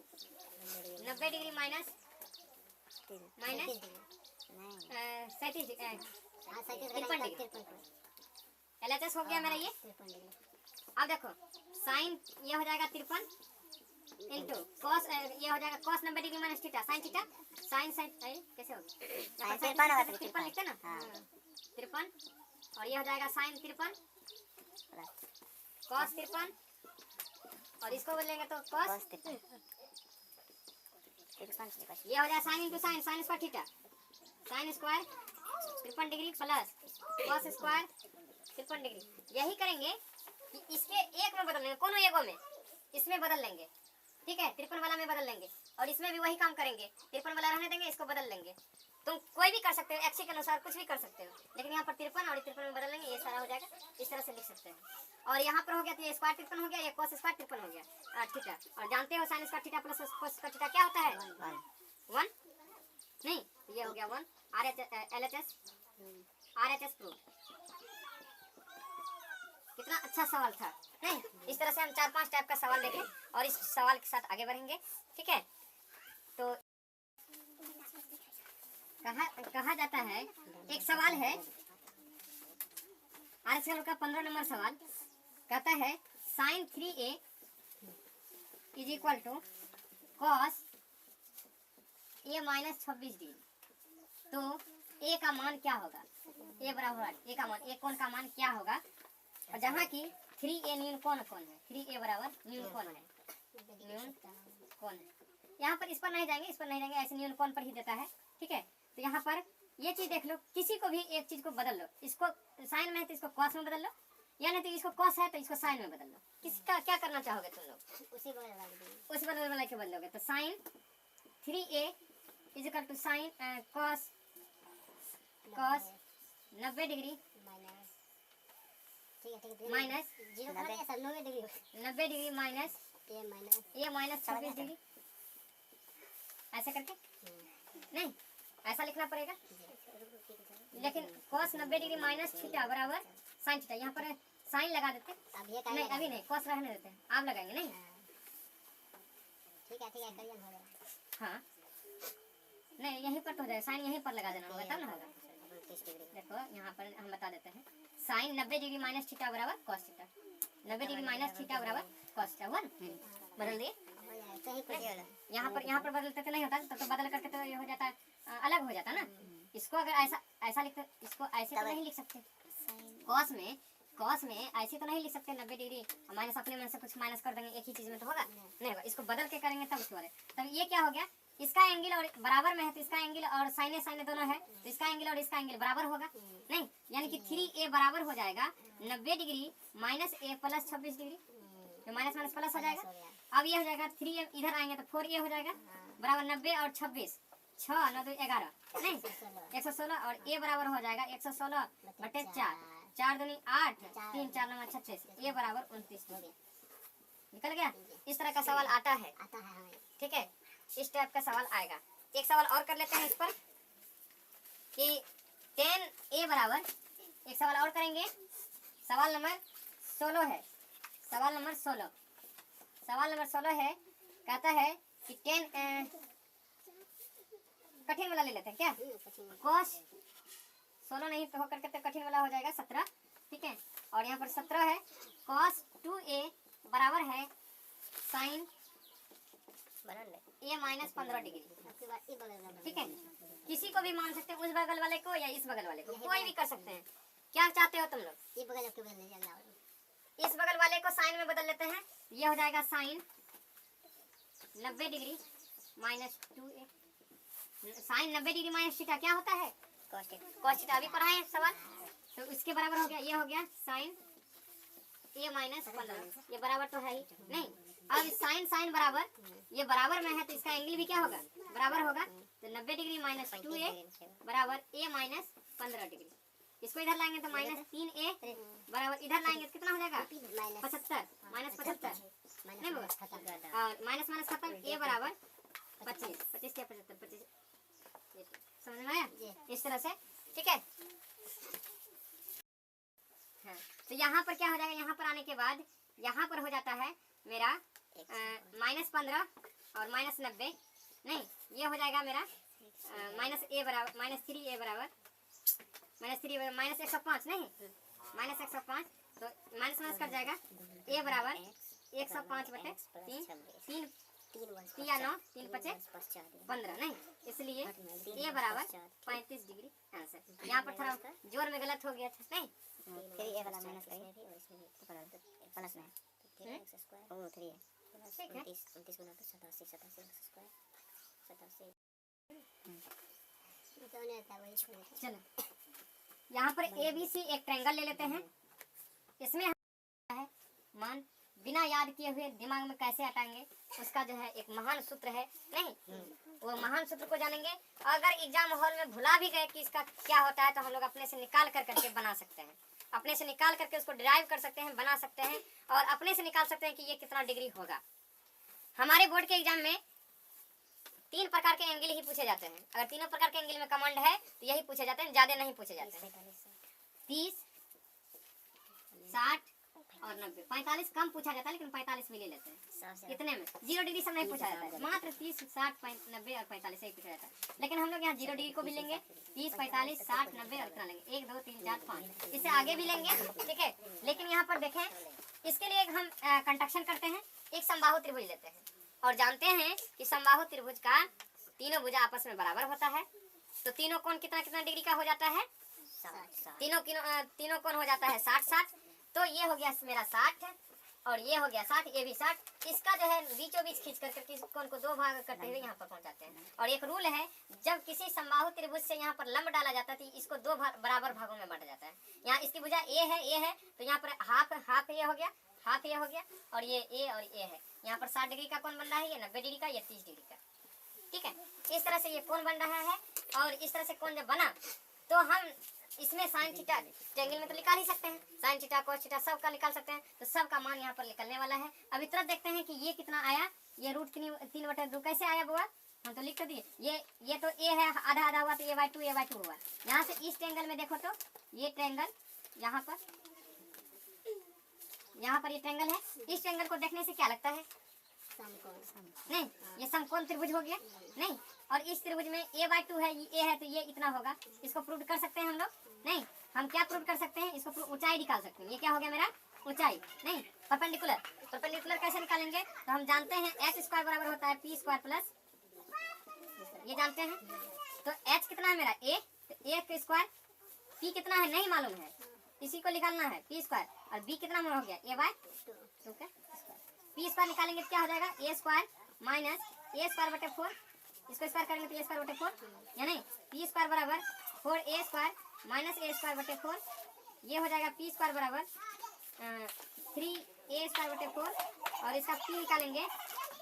90 degree minus 37 degree. LHS हो गया मेरा ये। अब देखो साइन ये हो जाएगा 53 इंटू cos ये हो जाएगा cos 90 degree minus theta sine कैसे होगा, 53 लिखते ना 53 और ये हो जाएगा साइन 53 cos 53 और इसको बोलेंगे तो cos ये हो जाएगा sine into sine square theta sine square 53 degree plus cos square 53 degree. यही करेंगे कि इसके एक में बदल लेंगे, कोनो एगो में इसमें बदल लेंगे, ठीक है, 53 वाला में बदल लेंगे और इसमें भी वही काम करेंगे, 53 वाला रहने देंगे, इसको बदल लेंगे। तुम कोई भी कर सकते हो, एक्सी के अनुसार कुछ भी कर सकते हो, लेकिन यहाँ पर 53 और 53 में बदल लेंगे, ये सारा हो जाएगा, इस तरह से लिख सकते हो। और यहाँ पर हो गया तो ये स्क्वायर 53 हो गया, ये cos स्क्वायर 53 हो गया थीटा, और जानते हो sign square theta plus cos square theta क्या होता है 1 नहीं, ये हो गया 1 RHS प्रूफ। कितना अच्छा सवाल था नहीं। इस तरह से हम 4-5 टाइप का सवाल देखें और इस सवाल के साथ आगे बढ़ेंगे, ठीक है। तो कहा जाता है, एक सवाल है आजकल का 15 नंबर सवाल कहता है sine 3a is equal to cos a minus 26 degree. तो a का मान क्या होगा, a बराबर a का मान, a कोण का मान क्या होगा, और जहाँ की 3a न्यून कोण है, 3a बराबर न्यून कोण है। यहाँ पर इस पर नहीं जाएंगे, ऐसे न्यून कोण पर ही देता है, ठीक है। तो यहाँ पर ये चीज देख लो, किसी को भी एक चीज को बदल लो, इसको साइन में है तो इसको cos में बदल लो, या नहीं तो इसको cos है तो इसको साइन में बदल लो। किसका क्या करना चाहोगे तुम लोग, उसी बदल वाला के बदलोगे। तो sine 3a is equal to sine cos 90 degree minus 90 degree minus a minus 26 degree, ऐसे करके नहीं, ऐसा लिखना पड़ेगा। लेकिन cos 90 डिग्री माइनस थीटा बराबर साइन थीटा, यहाँ पर साइन लगा देते नहीं, अभी नहीं, cos रहने देते हैं, आप लगाएंगे नहीं, ठीक है करिए हो गया। हाँ नहीं यहीं पर तो हो जाएगा, साइन यहीं पर लगा देना होगा तब ना होगा। 29 डिग्री देखो यहाँ पर हम बता देते हैं, साइन 90 डिग्री माइनस थीटा बराबर cos theta, 90 degree minus theta बराबर कॉस थीटा हुआ ना। बदल दिए हो जाएगा, कहीं कुछ यहाँ पर बदलते तो नहीं होता, तो बदल करके तो ये हो जाता है, अलग हो जाता ना। इसको अगर ऐसा ऐसा लिखते, इसको ऐसे तो नहीं लिख सकते, कॉस में ऐसे तो नहीं लिख सकते 90 डिग्री माइनस, अपने मन से कुछ माइनस कर देंगे, एक ही चीज में तो होगा नहीं होगा। इसको बदल के करेंगे तब उसके बारे। तब ये क्या हो गया, इसका एंगल और बराबर में है तो इसका एंगल और साइने साइने दोनों है तो इसका एंगल और इसका एंगल बराबर होगा नहीं, यानी कि 3a बराबर हो जाएगा 90 degree minus a plus 26 degree, तो माइनस माइनस प्लस हो जाएगा। अब ये हो जाएगा 3a इधर आएंगे तो 4a हो जाएगा बराबर 90 और 26, 6 9 2 11 नहीं 116, और a बराबर हो जाएगा 116 बटे 4, 4 दूनी 8, 3 4 9 36, a बराबर 29 डिग्री। निकल गया। इस तरह का सवाल आता है, ठीक है, इस टाइप का सवाल आएगा। एक सवाल और कर लेते हैं इस पर कि 10a बराबर, एक सवाल और करेंगे, सवाल नंबर 16 है, सवाल नंबर 16 है, कहता है कि 10 कठिन वाला ले लेते हैं क्या, cos 16 नहीं तो होकर के कठिन वाला हो जाएगा 17, ठीक है, और यहाँ पर 17 है, cos 2a बराबर है साइन a माइनस 15 डिग्री, ठीक है। किसी को भी मान सकते हैं, उस बगल वाले को या इस बगल वाले को, कोई भी कर सकते हैं। क्या चाहते हो तुम लोग, इस बगल वाले को साइन में बदल लेते हैं, ये हो जाएगा sine 90 degree minus 2a, sine 90 degree minus theta क्या होता है, कॉस थीटा। अभी पढ़ाए सवाल, तो इसके बराबर हो गया, ये हो गया साइन a माइनस 15, ये बराबर तो है ही नहीं। अब साइन बराबर, ये बराबर में है तो इसका एंगल भी क्या होगा, बराबर होगा, तो 90 डिग्री माइनस 2a बराबर a माइनस 15 डिग्री। इसको इधर लाएंगे तो माइनस 3a बराबर, इधर लाएंगे तो कितना हो जाएगा 75 माइनस 75 नहीं होगा, और माइनस माइनस खत्म, a बराबर 25, 25 क्या 75, 25 समझ में आया इस तरह से, ठीक है। हाँ, तो यहाँ पर क्या हो जाएगा, यहाँ पर आने के बाद यहाँ पर हो जाता है मेरा माइनस 15 और माइनस 90 नहीं, ये हो जाएगा मेरा माइनस a बराबर माइनस 3a बराबर माइनस 105 नहीं, माइनस 105, तो माइनस माइनस कर जाएगा, a बराबर 105 बटे 3 या 9 3 5 15 नहीं, इसलिए a बराबर 35 डिग्री आंसर। यहाँ पर थोड़ा जोर में गलत हो गया था नहीं, फिर ये वाला माइनस करिए प्लस में ओ 3 है, ठीक है। 29 गुना तो 87 स्क्वायर 87 चलो यहाँ पर ABC एक ट्रायंगल ले लेते हैं, इसमें है मान बिना याद किए हुए दिमाग में कैसे हटाएंगे, उसका जो है एक महान सूत्र है नहीं, वो महान सूत्र को जानेंगे। अगर एग्जाम हॉल में भुला भी गए कि इसका क्या होता है तो हम लोग अपने से निकाल कर करके बना सकते हैं, अपने से निकाल करके उसको डिराइव कर सकते हैं, बना सकते हैं, और अपने से निकाल सकते हैं कि ये कितना डिग्री होगा। हमारे बोर्ड के एग्जाम में 3 प्रकार के एंगल ही पूछे जाते हैं, अगर तीनों प्रकार के एंगल में कमांड है तो यही पूछे जाते हैं, ज्यादा नहीं पूछे जाते हैं। 30 60 और 90, 45 कम पूछा जाता है, लेकिन 45 भी ले लेते हैं। इतने में 0 डिग्री सब नहीं पूछा जाता है, मात्र 30 60 90 और 45 ही पूछा जाता है। लेकिन हम लोग यहाँ 0 डिग्री को भी लेंगे, 30 45 60 90 और इतना लेंगे, 1 2 3 4 5, इससे आगे भी लेंगे, ठीक है। लेकिन यहाँ पर देखें, इसके लिए हम कंडक्शन करते हैं, एक समबाहु त्रिभुज लेते हैं और जानते हैं कि समबाहु त्रिभुज का तीनों भुजा आपस में बराबर होता है, तो तीनों कोण कितना कितना डिग्री का हो जाता है, तीनों कोण हो जाता है 60 60, तो ये हो गया मेरा 60 और ये हो गया 60, ये भी 60। इसका जो है बीचों बीच खींच करके इस कोण को 2 भाग करते हुए यहाँ पर पहुँचाते हैं। और एक रूल है, जब किसी समबाहु त्रिभुज से यहाँ पर लंब डाला जाता है तो इसको 2 बराबर भागों में बांटा जाता है। यहाँ इसकी भुजा ए है तो यहाँ पर हाफ ये हो गया, हाफ ये हो गया, और ये ए और ए है। यहाँ पर 60 डिग्री का कोण बन रहा है, ये 90 डिग्री का, ये 30 डिग्री का, ठीक है। इस तरह से ये कोण बन रहा है, और इस तरह से कोण जब बना तो हम इसमें साइन थीटा ट्रायंगल में तो निकाल ही सकते हैं, साइन थीटा कॉस थीटा सब का निकाल सकते हैं, तो सब का मान यहाँ पर निकलने वाला है। अभी तुरंत देखते हैं कि ये कितना आया, ये √3/2 कैसे आया बुआ, हम तो लिख कर दिए। ये तो ए है, आधा आधा हुआ तो a/2 हुआ। यहाँ से इस ट्रायंगल में देखो तो ये ट्रायंगल यहाँ पर ये ट्रायंगल है, इस ट्रायंगल को देखने से क्या लगता है, नहीं, ये समकोण त्रिभुज हो गया नहीं। और इस त्रिभुज में a/2 है, ये a है तो ये इतना होगा। इसको प्रूव कर सकते हैं हम लोग नहीं। हम क्या प्रूव कर सकते हैं, इसको ऊंचाई निकाल सकते हैं। ये क्या हो गया मेरा ऊंचाई नहीं। परपेंडिकुलर, परपेंडिकुलर कैसे निकालेंगे, तो हम जानते हैं h² बराबर होता है p² प्लस, ये जानते हैं। तो h कितना है मेरा a, तो a का स्क्वायर, p कितना है नहीं मालूम है, इसी को निकालना है p²। और b कितना हो गया a/2 का p² निकालेंगे तो क्या हो जाएगा a² माइनस a² बटे 4, इसको स्क्वायर करेंगे तो a² बटे 4 यानी p² बराबर 4a² माइनस a² बटे 4, ये हो जाएगा p² बराबर 3a² बटे 4। और इसका p निकालेंगे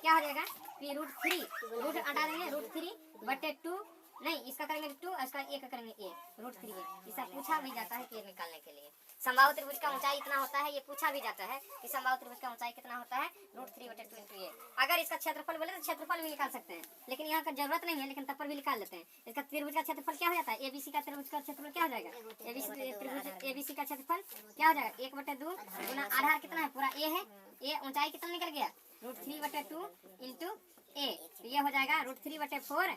क्या हो जाएगा p √3, रूट हटा देंगे √3 बटे 2 नहीं, इसका करेंगे 2 और इसका a का करेंगे a √3a। इसका पूछा भी जाता है कि निकालने के लिए समबाहु त्रिभुज का ऊंचाई इतना होता है, ये पूछा भी जाता है कि समबाहु त्रिभुज का ऊंचाई कितना होता है √3 बटे 2 into a। अगर इसका क्षेत्रफल बोले तो क्षेत्रफल भी निकाल सकते हैं, लेकिन यहाँ का जरूरत नहीं है, लेकिन तब पर भी निकाल लेते हैं। इसका त्रिभुज का क्षेत्रफल क्या हो जाता है, एबीसी का त्रिभुज का क्षेत्रफल क्या हो जाएगा, एबीसी का क्षेत्रफल क्या हो जाएगा 1/2 गुना आधार कितना है पूरा a है, a ऊंचाई कितना निकल गया √3 बटे 2 into a, तो ये हो जाएगा √3 बटे 4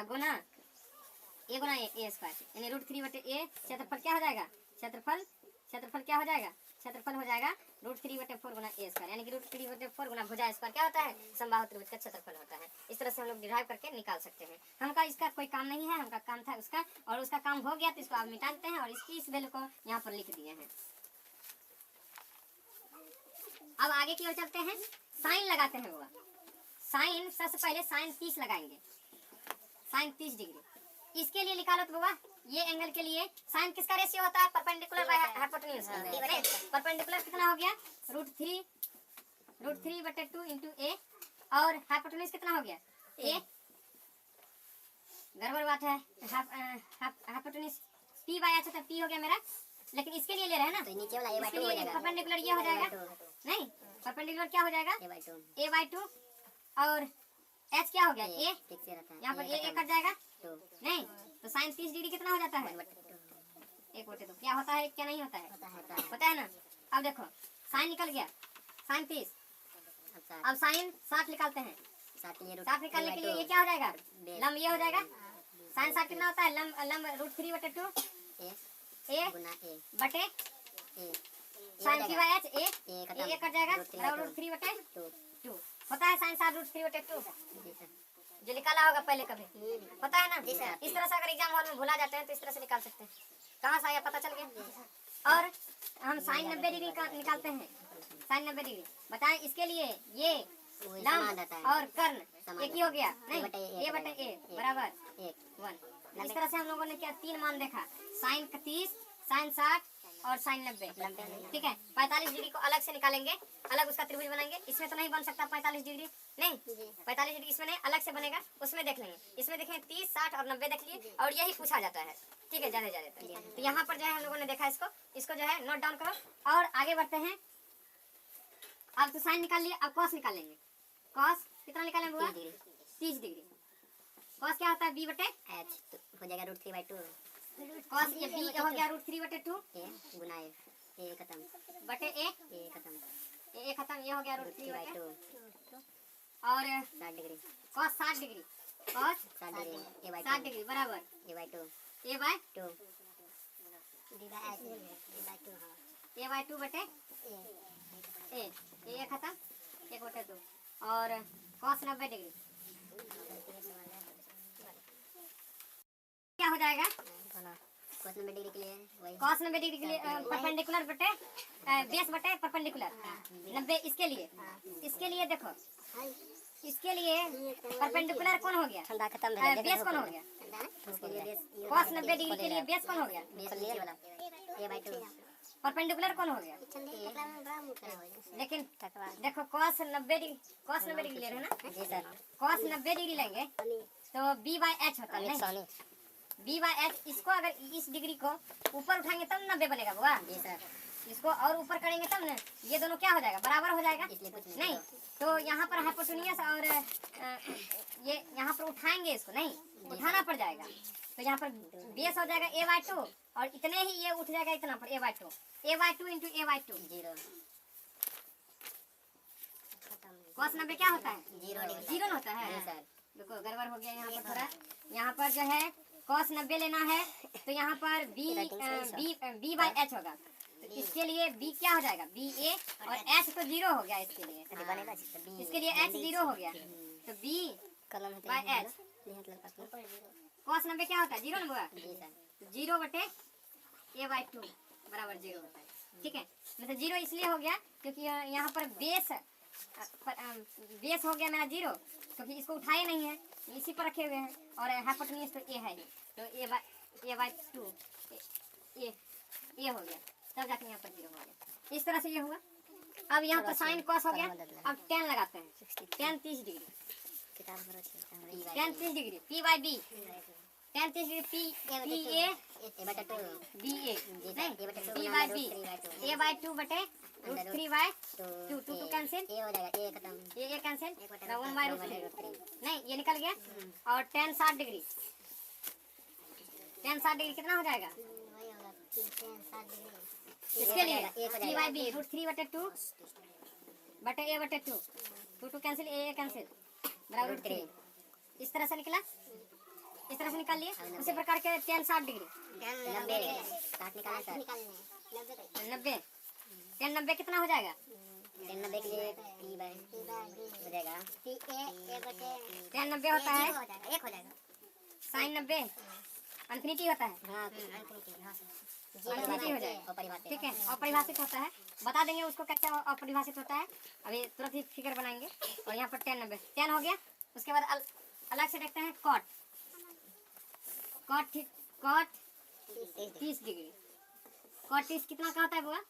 गुना a गुना a² यानी √3 बटे a। क्षेत्रफल क्या हो जाएगा, क्षेत्रफल क्या हो जाएगा, क्षेत्रफल हो जाएगा √3 बटे 4 गुना a² यानी कि √3 बटे 4 गुना भुजा स्क्वायर क्या होता है समबाहु त्रिभुज का क्षेत्रफल होता है। इस तरह से हम लोग डिराइव करके निकाल सकते हैं। हमका इसका कोई काम नहीं है, हमका काम था उसका, और उसका काम हो गया तो इसको आप मिटा देते हैं और इसकी इस वैल्यू को यहाँ पर लिख दिए हैं। अब आगे की ओर चलते हैं, साइन लगाते हैं वो। साइन सबसे पहले साइन 30 लगाएंगे, साइन 30 डिग्री। इसके लिए निकालो तो बाबा ये एंगल के लिए साइन किसका रेशियो होता है, परपेंडिकुलर बाय हाइपोटेन्यूज। परपेंडिकुलर कितना हो गया √3 बटे 2 into a और हाइपोटेन्यूज कितना हो गया a। गड़बड़ बात है, हाइपोटेन्यूज p/h होता है, p हो गया मेरा, लेकिन इसके लिए ले रहे हैं ना तो नीचे वाला a/2 हो जाएगा, परपेंडिकुलर ये हो जाएगा नहीं, परपेंडिकुलर क्या हो जाएगा a/2 और h क्या हो गया a, ठीक से रहता है यहाँ पर a कट जाएगा तो नहीं, तो साइन 30 डिग्री कितना हो जाता है 1/2 क्या होता है क्या नहीं होता है, पता है ना। अब देखो साइन निकल गया साइन 30, अब साइन 60 निकालते हैं। 60 निकालने के लिए ये क्या हो जाएगा लंब ये हो जाएगा, साइन 60 कितना होता है लंब √3 बटे 2 a बटे साइन p/h a कट जाएगा √3 बटे 2 होता है साइन 60 √3 बटे 2 जो निकाला होगा पहले कभी, पता है ना। इस तरह से अगर एग्जाम हॉल में भुला जाते हैं तो इस तरह से निकाल सकते हैं, कहाँ से आया पता चल गया। और हम साइन 90 डिग्री का निकालते हैं, साइन 90 डिग्री बताएं इसके लिए ये लंब और कर्ण एक ही हो गया नहीं, a बटे a बराबर 1। इस तरह से हम लोगों ने क्या 3 मान देखा, साइन 30 साइन 60 और साइन 90, ठीक है। 45 डिग्री को अलग से निकालेंगे, अलग उसका त्रिभुज बनाएंगे। इसमें तो नहीं बन सकता 45 डिग्री नहीं, 45 डिग्री इसमें नहीं, अलग से बनेगा, उसमें देख लेंगे। इसमें देखें 30 60 और 90 देख लिए और यही पूछा जाता है, ठीक है ज्यादा तो यहाँ पर जो है हम लोगों ने देखा इसको जो है नोट डाउन करो और आगे बढ़ते हैं। अब तो साइन निकाल लिए, अब कॉस निकालेंगे। कॉस कितना निकालेंगे बुआ 30 डिग्री। कॉस क्या होता है b बटे h तो हो जाएगा √3/2 कॉस ये b हो गया √3 बटे 2 a गुना a खत्म बटे a खत्म a खत्म, ये हो गया √3 बटे 2 और 60 degree cos 60 degree, cos 60 degree a/2 degree बराबर a/2 a/2 a/2 बटे a खत्म 1/2 और कॉस 90 डिग्री क्या हो जाएगा cos 90 डिग्री के लिए वही कॉस 90 डिग्री के लिए परपेंडिकुलर बटे बेस बटे परपेंडिकुलर 90। इसके लिए देखो इसके लिए परपेंडिकुलर कौन हो गया ठंडा खत्म बेस कौन हो गया, कॉस 90 डिग्री के लिए बेस कौन हो गया a/2 परपेंडिकुलर कौन हो गया। लेकिन देखो कॉस 90 डिग्री ले रहे हैं ना जी सर, कॉस 90 डिग्री लेंगे तो b/h होता है नहीं, b/h इसको अगर इस डिग्री को ऊपर उठाएंगे तब 90 बनेगा बुआ जी सर, इसको और ऊपर करेंगे तब ना ये दोनों क्या हो जाएगा बराबर हो जाएगा इसलिए कुछ नहीं। तो यहाँ पर हाइपोटेन्यूज और ये यहाँ पर उठाएंगे इसको नहीं उठाना पड़ जाएगा, तो यहाँ पर बेस हो जाएगा a/2 और इतने ही ये उठ जाएगा इतना पर a/2 into a/2 0 खत्म। cos 90 क्या होता है? 0 डिग्री जीरो होता है। जी सर। देखो गड़बड़ हो गया यहाँ पर थोड़ा। यहाँ पर जो है cos 90 लेना है तो यहाँ पर b बाई h होगा। तो इसके लिए b क्या हो जाएगा? b a और h तो 0 हो गया इसके लिए। अरे बनेगा जी, तो B इसके लिए h 0 हो गया तो b कलम होते बाय हैं h। निहात लग पास में। cos 90 क्या होता है? 0 ना हुआ? जी सर। 0 बटे a/2 बराबर 0 होता है। ठीक है, मतलब 0 इसलिए हो गया क्योंकि यहाँ पर बेस हो गया मेरा 0, क्योंकि इसको उठाए नहीं है, इसी पर रखे हुए हैं। और हाइपोटेन्यूज तो a है ही, तो a/2 ए हो गया, तब जाके यहाँ पर 0 हो गया। इस तरह से ये हुआ। अब यहाँ पर साइन कॉस हो गया। अब tan लगाते हैं। tan 30 डिग्री, किताब पर अच्छी tan 30 degree p/b, tan 30 degree p a ए बटा 2 b a नहीं b/b a/2 बटे √3/2 2 कैंसिल, ए हो जाएगा, ए खत्म, ये कैंसिल, 1/√3 नहीं, ये निकल गया। और tan 60 डिग्री, tan 60 डिग्री कितना हो जाएगा? वही होगा 360 डिग्री। इसके लिए एक हो p जाएगा। बाई बी √3/2 बटे a/2 2 कैंसिल, a कैंसिल, बराबर √3। इस तरह से निकला, इस तरह से निकाल लिए। उसी प्रकार के tan 60 डिग्री 90 60 निकालना सर। 90, tan 90 कितना हो जाएगा? 90 के लिए p बाय हो जाएगा tan 90 होता है 1 हो जाएगा। sin 90 इन्फिनिटी होता है, हाँ हाँ सर। इन्फिनिटी हो जाएगा। अपरिभाषित। ठीक है, अपरिभाषित होता है, बता देंगे उसको कैसे अपरिभाषित होता है। अभी तुरंत ही फिगर बनाएंगे। और यहाँ पर tan 90 tan हो गया। उसके बाद अलग से देखते हैं cot 30 डिग्री। cot 30 कितना का होता है बुआ? h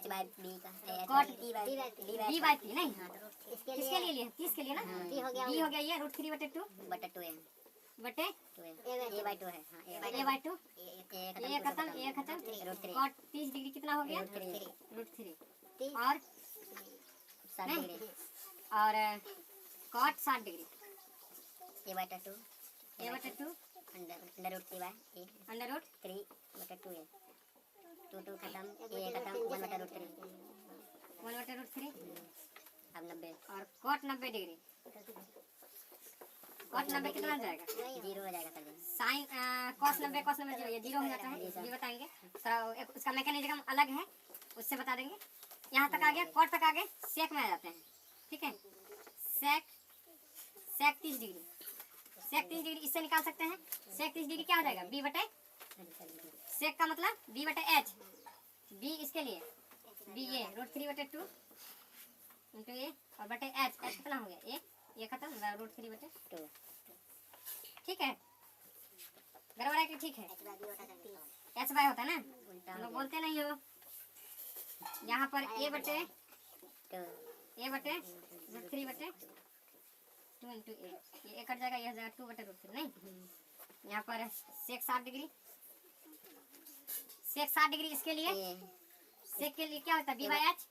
बाय b का cot b b by p नहीं, इसके किसके लिए लिए? 30 के लिए ना। b हो गया ये √3/2 बटा 2 है, बटे a बाय 2 है। हाँ a/2 ये खत्म, ये खत्म। √3 cot 30 डिग्री कितना हो गया? √3 और 60 नहीं, डिग्री और cot 60 डिग्री a बटा 2 a/2 under root 3 by a under root 3 बटा 2 है। 2 खत्म, a खत्म, 1 बटा रूट 3। 1/√3 अब 90 और cot 90 डिग्री। cot 90 कितना हो जाएगा? 0 हो जाएगा सर। साइन cos 90 0, ये 0 हो जाता है। ये बताएंगे तो उसका मैकेनिज्म अलग है, उससे बता देंगे। यहाँ तक आ गया, cot तक आ गए, सेक में आ जाते हैं। ठीक है, सेक 30 डिग्री, सेक 30 डिग्री इससे निकाल सकते हैं। सेक 30 डिग्री क्या हो जाएगा? b बटे, सेक का मतलब b बटे h, b इसके लिए b a √3/2 इंटू a और बटे h कितना हो गया? ये खत्म, √3/2। ठीक है, गड़बड़ है कि ठीक है? h बाय होता है ना, हम लोग बोलते नहीं हो। यहाँ पर a बटे √3/2 इंटू a, ये कट जाएगा, ये हो जाएगा 2/√3 नहीं। यहाँ पर सेक 60 डिग्री, सेक 60 डिग्री इसके लिए, सेक के लिए क्या होता है? b बाई h,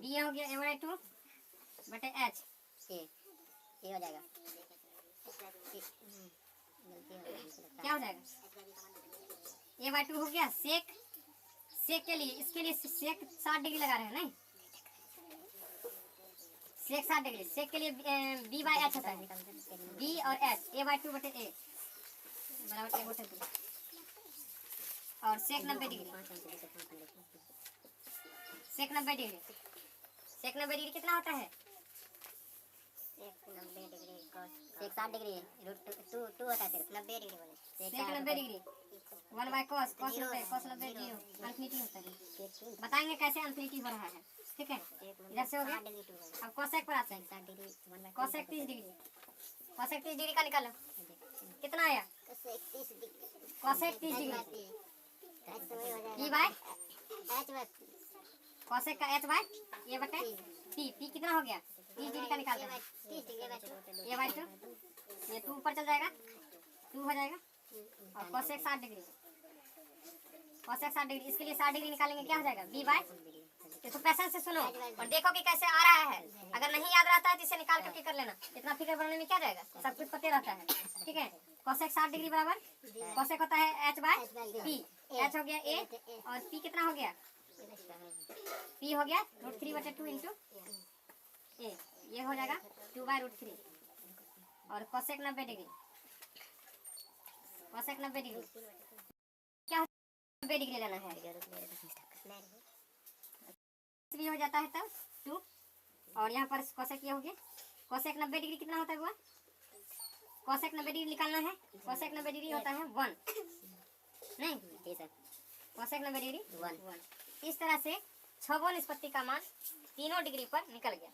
b हो गया a/2 बटे h, ये हो जाएगा। क्या हो जाएगा? a/2 हो गया। सेक के लिए, इसके लिए सेक 60 डिग्री लगा रहे हैं नहीं, सेक 60 डिग्री। सेक के लिए b बाई h होता है, b और h a/2 बटे a बराबर a/2। और सेक 90 डिग्री, सेक 90 डिग्री, सेक 90 डिग्री कितना होता है? 90 डिग्री cos 60 डिग्री √2 होता है सिर्फ 90 डिग्री बोले। सेक 90 डिग्री 1/cos 90 0 इन्फिनिटी होता है। बताएंगे कैसे इन्फिनिटी हो रहा है। ठीक है, इधर से हो गया। अब कोसेक पर आते हैं। 60 degree cosec 30 degree, cosec 30 degree का निकालो, कितना आया? Cosec 30 degree p bye cosec का h बाय ये बटे p कितना हो गया? 30 डिग्री का निकाल दो, a/2 ये 2 ऊपर चल जाएगा, 2 हो जाएगा। और कोसेक 60 डिग्री, कोसेक 60 डिग्री, इसके लिए 60 डिग्री निकालेंगे, क्या हो जाएगा? b बाय, इसको पैसेंस से सुनो और देखो कि कैसे आ रहा है। अगर नहीं याद रहता है तो इसे निकाल करके कर लेना, इतना फिगर बनाने में क्या जाएगा, सब कुछ पते रहता है। ठीक है, कोसेक 60 डिग्री बराबर कोसेक होता है h बाय p, h हो गया a और p कितना हो गया? p हो गया √3/2 इंटू ए, ये हो जाएगा 2/√3 और कोसेक 90 डिग्री, कोसेक 90 डिग्री क्या 90 डिग्री लेना है, भी हो जाता है तब 2 और यहाँ पर कोसेक ये हो गया, कोसेक 90 डिग्री कितना होता है हुआ, कोसेक 90 डिग्री निकालना है, कोसेक 90 डिग्री होता है 1 नहीं जी सर कोसेक 90 डिग्री 1 इस तरह से छबो निष्पत्ति का मान तीनों डिग्री पर निकल गया,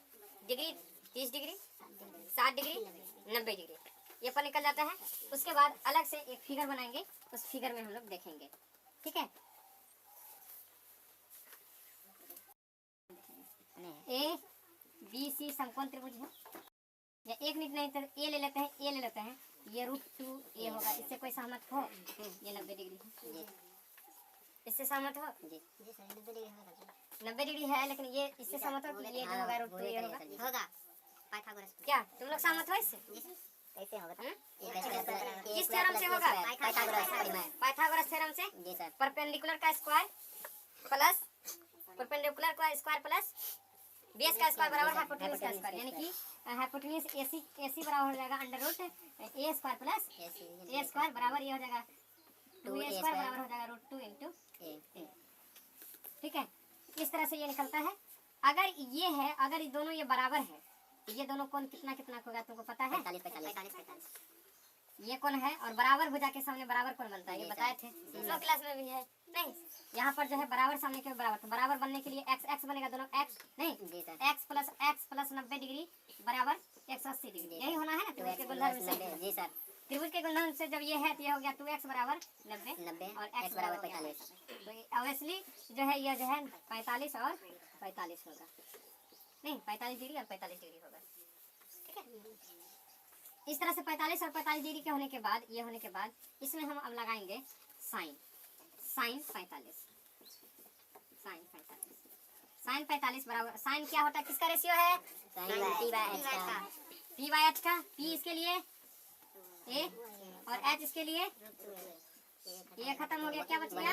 डिग्री 30 डिग्री 60 डिग्री 90 डिग्री ये पर निकल जाता है। उसके बाद अलग से एक फिगर बनाएंगे, उस फिगर में हम लोग देखेंगे, ठीक है। ए बी सी समकोण त्रिभुज है, या एक मिनट नहीं तो ए ले लेते हैं, ए ले लेते हैं, ये √2 ए होगा, इससे कोई सहमत हो, ये 90 डिग्री है, इससे सहमत हो जी सर 90 डिग्री होगा 90 डिग्री है, लेकिन ये इससे सहमत हो कि ये जो होगा √2 ए होगा, होगा पाइथागोरस क्या तुम लोग सहमत हो इससे? कैसे होगा किस थ्योरम से होगा? पाइथागोरस थ्योरम से। जी सर परपेंडिकुलर का स्क्वायर प्लस परपेंडिकुलर का स्क्वायर प्लस बेस का स्क्वायर बराबर हाइपोटेन्यूज का स्क्वायर, यानी कि हाइपोटेन्यूज AC बराबर हो जाएगा √a² प्लस a² बराबर ये हो जाएगा 2a² बराबर हो जाएगा √2 इंटू a, ठीक है। इस तरह से ये निकलता है। अगर ये है, अगर ये दोनों ये बराबर है तो ये दोनों कोण कितना कितना होगा तुमको पता है? 45 ये कौन है और बराबर भुजा के सामने बराबर कौन बनता है, ये बताए थे पिछले क्लास में भी है नहीं। यहाँ पर जो है बराबर सामने के बराबर, तो बराबर बनने के लिए x बनेगा, दोनों x नहीं जी सर x प्लस 90 डिग्री बराबर 180 डिग्री, यही होना है ना त्रिभुज के गुणधर्म से। जी सर त्रिभुज के गुणधर्म से जब ये है तो ये हो गया 2x बराबर 90 और x बराबर 45, तो ऑब्वियसली जो है ये जो है 45 और 45 होगा, नहीं 45 डिग्री और 45 डिग्री होगा, ठीक है। इस तरह से 45 और 45 डिग्री के होने के बाद, ये होने के बाद इसमें हम अब लगाएंगे साइन 45, साइन 45 बराबर, साइन क्या होता है, किसका रेशियो है? p/h का, p इसके लिए a और h इसके लिए, ये खत्म हो गया, क्या बच गया?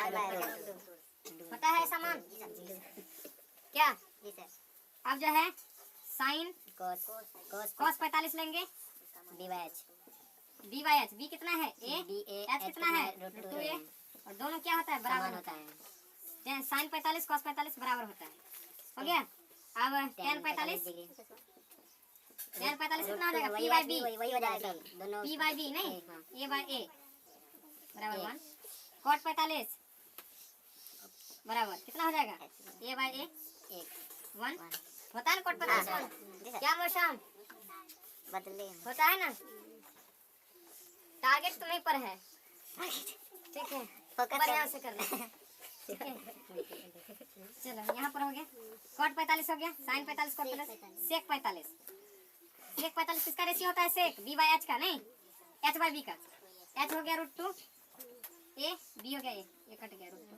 पता है सामान क्या? अब जो है साइन cos 45 लेंगे, b/h, b कितना है a, h कितना है √2a, और दोनों क्या होता है बराबर होता है, साइन 45 cos 45 बराबर होता है, हो गया। अब tan 45 कितना हो जाएगा p/b, p/b नहीं a/a बराबर 1, cot 45 बराबर कितना हो जाएगा a/a 1 होता है ना cot 45, क्या मौसम बदले होता है ना, टारगेट तुम्हीं पर है, ठीक है, बढ़िया से करना, ठीक है। चलो यहाँ पर हो गया cot 45 हो गया, sin 45 cot 45, sec 45 किसका रेशियो होता है? sec b/h का नहीं h/b का, h हो गया √2 a, b हो गया a कट गया √2,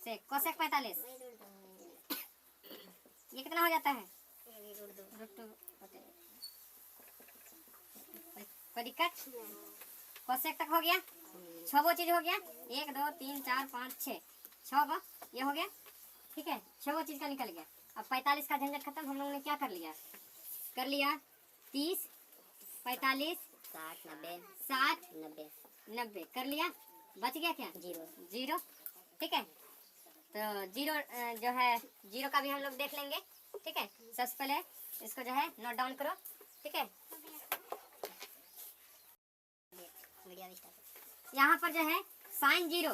sec cosec 45 ये कितना हो जाता है √2 होता है, कोई दिक्कत? कोसेक तक हो गया, 6 वो चीज हो गया, 1 2 3 4 5 6 वो ये हो गया, ठीक है, 6 वो चीज का निकल गया। अब 45 का झंझट खत्म, हम लोगों ने क्या कर लिया 30 45 60 90 कर लिया, बच गया क्या? 0, ठीक है। तो 0 जो है 0 का भी हम लोग देख लेंगे, ठीक है। सबसे पहले इसको जो है नोट डाउन करो, ठीक है। यहाँ पर जो है साइन 0,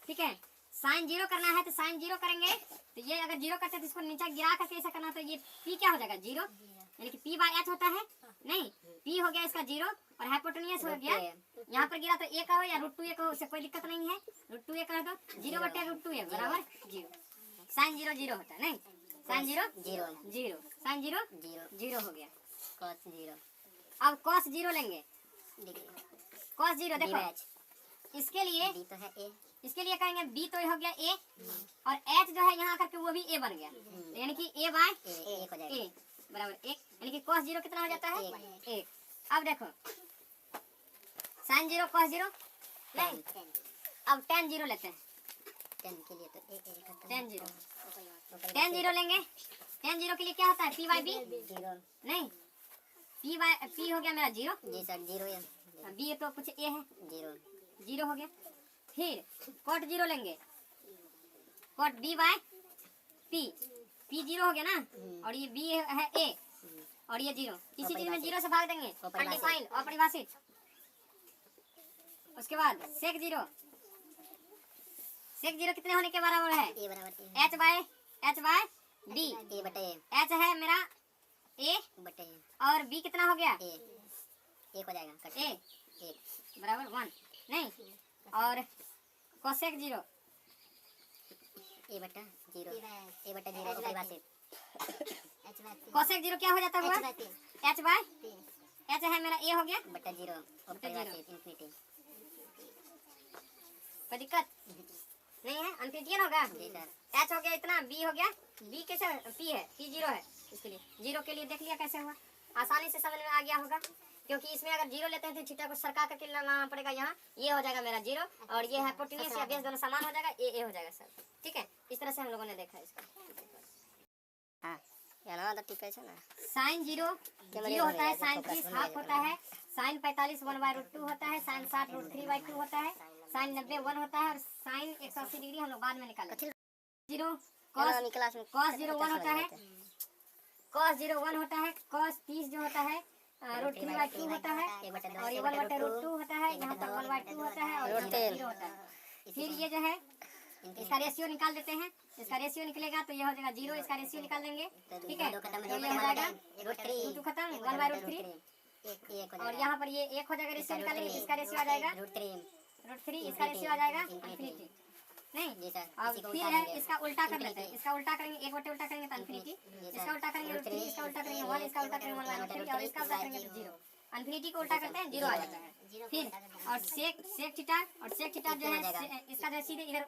ठीक है, साइन 0 करना है तो साइन 0 करेंगे, तो ये अगर 0 करते हैं तो इसको नीचे गिरा करके ऐसा करना, तो ये p क्या हो जाएगा 0, यानी कि p/h होता है नहीं, p हो गया इसका 0 और हाइपोटेन्यूज हो गया, यहाँ पर गिरा तो a का हो या √2a का हो, उससे कोई दिक्कत नहीं है, √2a कर दो, 0/√2a बराबर 0, साइन 0 0 होता है नहीं, साइन 0 0, साइन 0 हो गया, cos 0 अब cos 0 लेंगे, cos 0 देखो इसके लिए b तो है a इसके लिए कहेंगे b तो हो गया a और h जो है यहाँ करके वो भी a बन गया, यानी कि a/a बराबर 1, यानी कि cos 0 कितना हो जाता है 1। अब देखो sin 0 cos 0 नहीं, अब tan 0 लेते हैं, tan के लिए तो a tan 0 लेंगे tan जीरो के लिए क्या होता है, p बाई बी, जीरो। नहीं p हो गया मेरा जीरो, जी सर जीरो या b तो कुछ a है, जीरो। जीरो हो गया। फिर कॉट जीरो लेंगे, cot b by p zero हो गया ना, और ये b है a और ये जीरो, किसी चीज में जीरो से भाग देंगे, अनडिफाइंड अपरिभाषित। उसके बाद सेक जीरो कितने होने के बराबर है, ए बराबर h बाय d, ए बटे h है मेरा a बटे और b कितना हो गया, ए एक हो जाएगा कट a एक बराबर 1, नहीं, और कोसेक जीरो ए बटा जीरो ए बटा जीरो अपरिभाषित। कोसेक जीरो क्या हो जाता हुआ, h बाय h है मेरा a हो गया, बटा जीरो अपरिभाषित इन्फिनिटी। कोई दिक्कत नहीं है, अनफिनिटी होगा। जी सर h हो गया इतना, b हो गया, b कैसे p है, p जीरो है, इसके लिए जीरो के लिए देख लिया कैसे हुआ, आसानी से समझ में आ गया होगा, क्योंकि इसमें अगर जीरो लेते हैं तो थीटा को सरका करके लाना पड़ेगा, यहाँ ये हो जाएगा मेरा जीरो और ये हाइपोटेन्यूज या बेस दोनों समान हो जाएगा, ए हो जाएगा सर, ठीक है। इस तरह से हम लोगों ने देखा इसको। हां याना तो ठीक है ना। साइन जीरो होता है, साइन 30 हाफ होता है, साइन 45 1/√2 होता है, साइन 60 √3/2 होता है, साइन 90 1 होता है, और साइन 180 डिग्री हम लोग बाद में निकालेंगे। जीरो याना क्लास में कॉस जीरो 1 होता है, कॉस जीरो 1 होता है, कॉस 30 जो होता है √3/2 होता है, और ये 1/√2 होता है, यहाँ पर 1/2 होता है और यहाँ पर 0 होता है। फिर ये जो है इसका रेशियो निकाल देते हैं, इसका रेशियो निकलेगा तो ये हो जाएगा जीरो, इसका रेशियो निकाल देंगे, ठीक है, तो ये हो जाएगा √2 खत्म 1/√3, और यहाँ पर ये 1 हो जाएगा, रेशियो निकालेंगे, इसका रेशियो आ जाएगा √3, इसका रेशियो आ जाएगा इन्फिनिटी, नहीं। जी सर अब फिर है इसका उल्टा कर लेते हैं, इसका उल्टा करेंगे, एक बटे उल्टा करेंगे तो इन्फिनिटी, इसका उल्टा करेंगे √3, इसका उल्टा करेंगे 1, इसका उल्टा करेंगे 1/√3 और इसका उल्टा करेंगे तो 0। इन्फिनिटी को उल्टा करते हैं, 0 आ जाता है। फिर और सेक थीटा जो है इसका जो सीधे इधर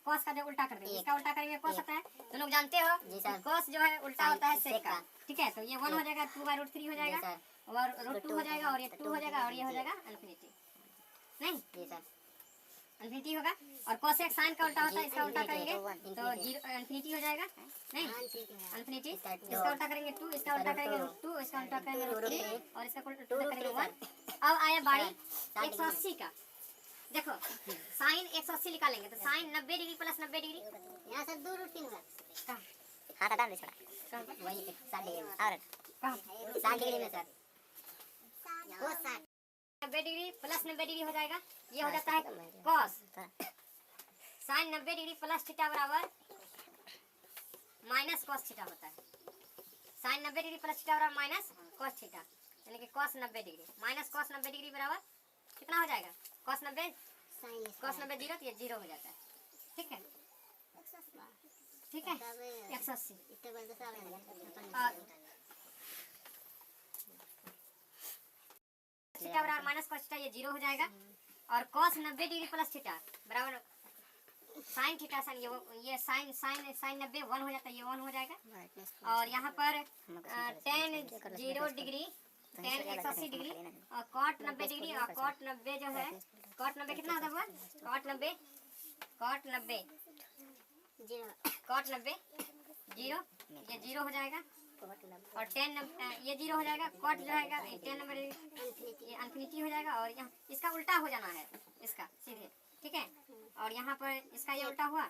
कॉस का जो उल्टा कर देंगे, इसका उल्टा करेंगे कॉस होता है, तो लोग जानते हो कॉस जो है उल्टा होता है सेक का, ठीक है, तो ये 1 हो जाएगा, 2/√3 हो जाएगा और √2 हो जाएगा, और ये 2 हो जाएगा और ये हो जाएगा इन्फिनिटी, नहीं जी सर इन्फिनिटी होगा। और कोसेक साइन का उल्टा होता है, इसका उल्टा करेंगे तो 0 इन्फिनिटी हो जाएगा, नहीं इन्फिनिटी, इसका उल्टा करेंगे 2, इसका उल्टा करेंगे √2, इसका उल्टा करेंगे √3 और इसका उल्टा करेंगे 1। अब आया बारी 180 का, देखो साइन 180 निकालेंगे तो साइन 90 डिग्री प्लस 90 डिग्री, यहाँ सर 2 √3 होगा। कहाँ हां हटा दे छोड़ा वही 60 डिग्री में और कहाँ 60 डिग्री में सर वो 60 90 डिग्री प्लस 90 डिग्री हो जाएगा, ये हो जाता है cos, sine 90 degree plus theta बराबर माइनस कॉस थीटा होता है, साइन 90 डिग्री प्लस थीटा बराबर माइनस कॉस थीटा, यानी कि cos 90 degree minus cos 90 degree बराबर कितना हो जाएगा, कॉस 90 0 तो ये 0 हो जाता है, ठीक है, ठीक है 180 थीटा बराबर माइनस कॉस थीटा, ये 0 हो जाएगा, और कॉस 90 डिग्री प्लस थीटा बराबर साइन थीटा, साइन ये साइन 90 1 हो जाता है, ये 1 हो जाएगा, और यहाँ पर tan 0 डिग्री tan 180 डिग्री और cot 90 डिग्री, और cot 90 जो है cot 90 कितना होता हुआ, cot 90 0 ये 0 हो जाएगा, और tan ये 0 हो जाएगा, cot जो है tan 90 ये इन्फिनिटी हो जाएगा, और यहाँ इसका उल्टा हो जाना है इसका सीधे, ठीक है, और यहाँ पर इसका ये उल्टा हुआ,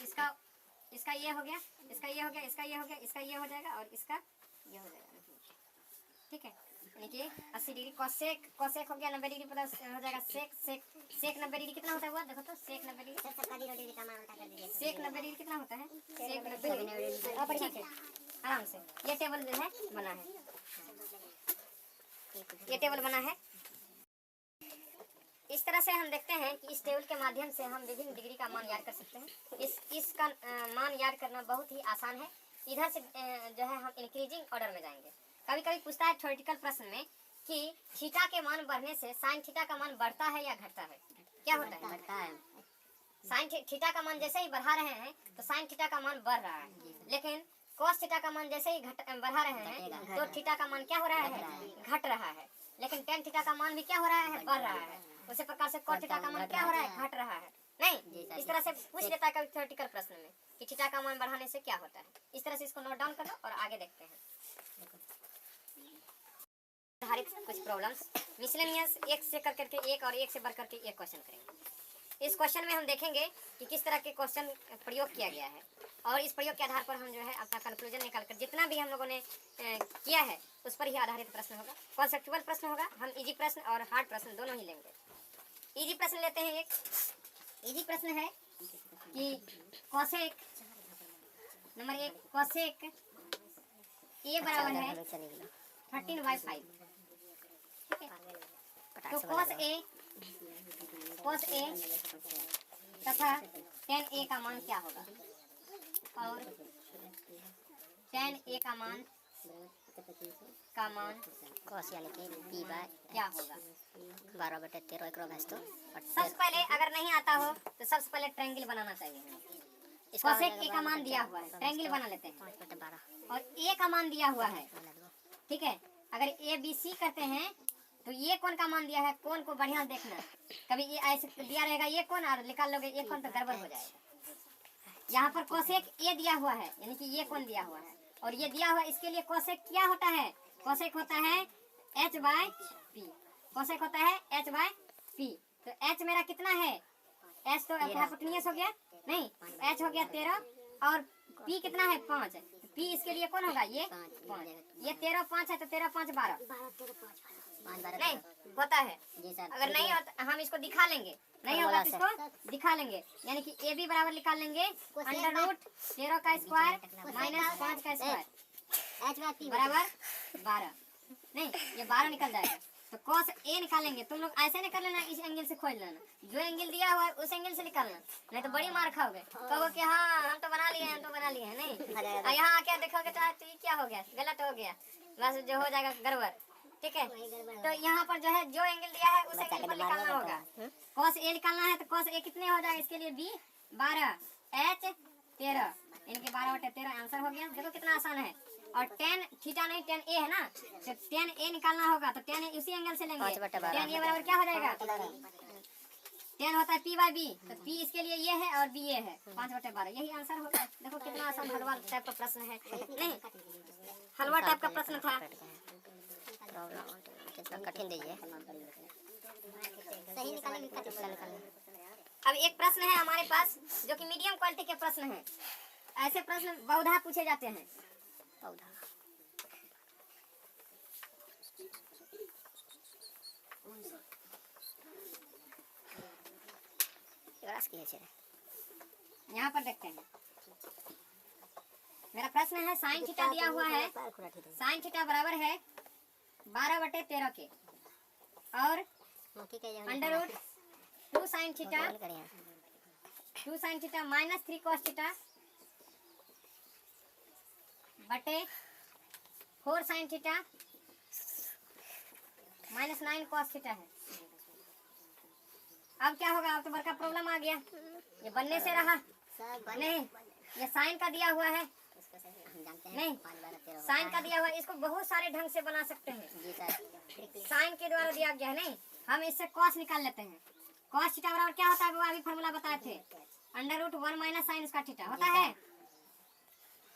इसका ये हो गया, इसका ये हो गया, इसका ये हो गया, इसका ये हो जाएगा और इसका ये हो जाएगा, ठीक है, यानी कि 80 डिग्री कोसेक हो गया 90 डिग्री प्लस हो जाएगा सेक 90 डिग्री कितना होता है हुआ, देखो तो सेक 90 डिग्री सेक 90 डिग्री कितना होता है, सेक 90 डिग्री आप ठीक है आराम से, ये टेबल जो है बना है, ये टेबल बना है। इस तरह से हम देखते हैं कि इस टेबल के माध्यम से हम विभिन्न डिग्री का मान याद कर सकते हैं। इसका मान याद करना बहुत ही आसान है। इधर से जो है हम इंक्रीजिंग ऑर्डर में जाएंगे। कभी कभी पूछता है थ्योरेटिकल प्रश्न में कि थीटा के मान बढ़ने से साइन थीटा का मान बढ़ता है या घटता है, क्या होता है, बढ़ता है। साइन थीटा का मान जैसे ही बढ़ा रहे हैं तो साइन थीटा का मान बढ़ रहा है, लेकिन कॉस थीटा का मान जैसे ही बढ़ा रहे हैं तो थीटा का मान क्या हो रहा है, घट रहा है, लेकिन टेन थीटा का मान भी क्या हो रहा है, बढ़ रहा है। उसी प्रकार से कॉस थीटा का मान क्या हो रहा है, घट रहा है, नहीं, जी सर, इस तरह से पूछ लेता है कभी थ्योरेटिकल प्रश्न में कि थीटा का मान बढ़ाने से क्या होता है। इस तरह से इसको नोट डाउन कर लो और आगे देखते हैं। आधारित कुछ प्रॉब्लम्स मिसलेनियस एक से कर करके एक और एक से बढ़ करके एक क्वेश्चन करेंगे। इस क्वेश्चन में हम देखेंगे कि किस तरह के क्वेश्चन प्रयोग किया गया है और इस प्रयोग के आधार पर हम जो है अपना कंक्लूजन निकाल कर जितना भी हम लोगों ने किया है उस पर ही आधारित प्रश्न होगा। कॉन्सेप्चुअल प्रश्न होगा। हम इजी प्रश्न और हार्ड प्रश्न दोनों ही लेंगे। इजी प्रश्न लेते हैं। एक इजी प्रश्न है कि कोसेक नंबर 1 कोसेक ए बराबर है 13/5। ठीक है, तो cos A तथा tan A का मान क्या होगा और tan A का मान cos यानी कि p बाय क्या होगा। 12/13 एक रोग तो सबसे पहले अगर नहीं आता हो तो सबसे पहले ट्रायंगल बनाना चाहिए। कोसेक A का मान दिया हुआ है, ट्रायंगल बना लेते हैं 5/12 और A का मान दिया हुआ है। ठीक है, अगर ए बी सी करते हैं तो ये कौन का मान दिया है, कौन को बढ़िया देखना। कभी ये ऐसे दिया रहेगा ये कौन और निकाल लोगे ये कौन तो गड़बड़ हो जाएगा। यहाँ पर कोसेक ए दिया हुआ है यानी कि ये कौन दिया हुआ है और ये दिया हुआ है। इसके लिए कोसेक क्या होता है, कोसेक होता है h बाय पी। कोसेक होता है h बाय पी। तो h मेरा कितना है, h तो हाइपोटेन्यूस हो गया नहीं, h हो गया 13 और p कितना है 5। p इसके लिए कौन होगा ये 5। ये 13 5 है तो 13 5 12 नहीं होता है। अगर नहीं होता हम इसको दिखा लेंगे, नहीं होगा तो इसको दिखा लेंगे। यानी कि ए बी बराबर निकाल लेंगे √13 का स्क्वायर माइनस 5 का स्क्वायर बराबर 12। नहीं ये 12 निकल जाएगा तो cos A निकालेंगे। तुम लोग ऐसे नहीं कर लेना, इस एंगल से खोज लेना, जो एंगल दिया हुआ है उस एंगल से निकालना, नहीं तो बड़ी मार खाओगे। कहो कि हाँ हम तो बना लिए हैं, हम तो बना लिए हैं। नहीं यहाँ आके देखोगे तो ये क्या हो गया, गलत हो गया, बस जो हो जाएगा गड़बड़। ठीक है, तो यहाँ पर जो है जो एंगल दिया है उस एंगल पर निकालना होगा। cos A निकालना है तो cos A कितने हो जाएगा, इसके लिए B 12 H 13 इनके 12/13 आंसर हो गया। देखो कितना आसान है। और tan थीटा नहीं tan A है ना, तो tan A निकालना होगा तो tan A उसी एंगल से लेंगे। tan A बराबर क्या हो जाएगा, tan होता है P बाय B, तो P इसके लिए ये है और B ये है 5/12, यही आंसर होगा। देखो कितना आसान हलवा टाइप का प्रश्न है। नहीं हलवा टाइप का प्रश्न था, कठिन दीजिए सही निकालेंगे कठिन। अब एक प्रश्न है हमारे पास जो कि मीडियम क्वालिटी के प्रश्न हैं। ऐसे प्रश्न बहुधा पूछे जाते हैं। पौधा यहाँ पर देखते हैं, मेरा प्रश्न है साइन थीटा दिया हुआ है। साइन थीटा बराबर है 12/13 के और √2 sine theta minus 3 cos theta बटे 4 sine theta minus 9 cos theta है। अब क्या होगा, अब तो बड़का प्रॉब्लम आ गया। ये बनने से रहा नहीं, ये साइन का दिया हुआ है नहीं, साइन का दिया हुआ है, इसको बहुत सारे ढंग से बना सकते हैं। साइन के द्वारा दिया गया है नहीं, हम इससे cos निकाल लेते हैं। cos थीटा बराबर क्या होता है, वो अभी फॉर्मूला बताए थे, √1 माइनस साइन उसका थीटा होता है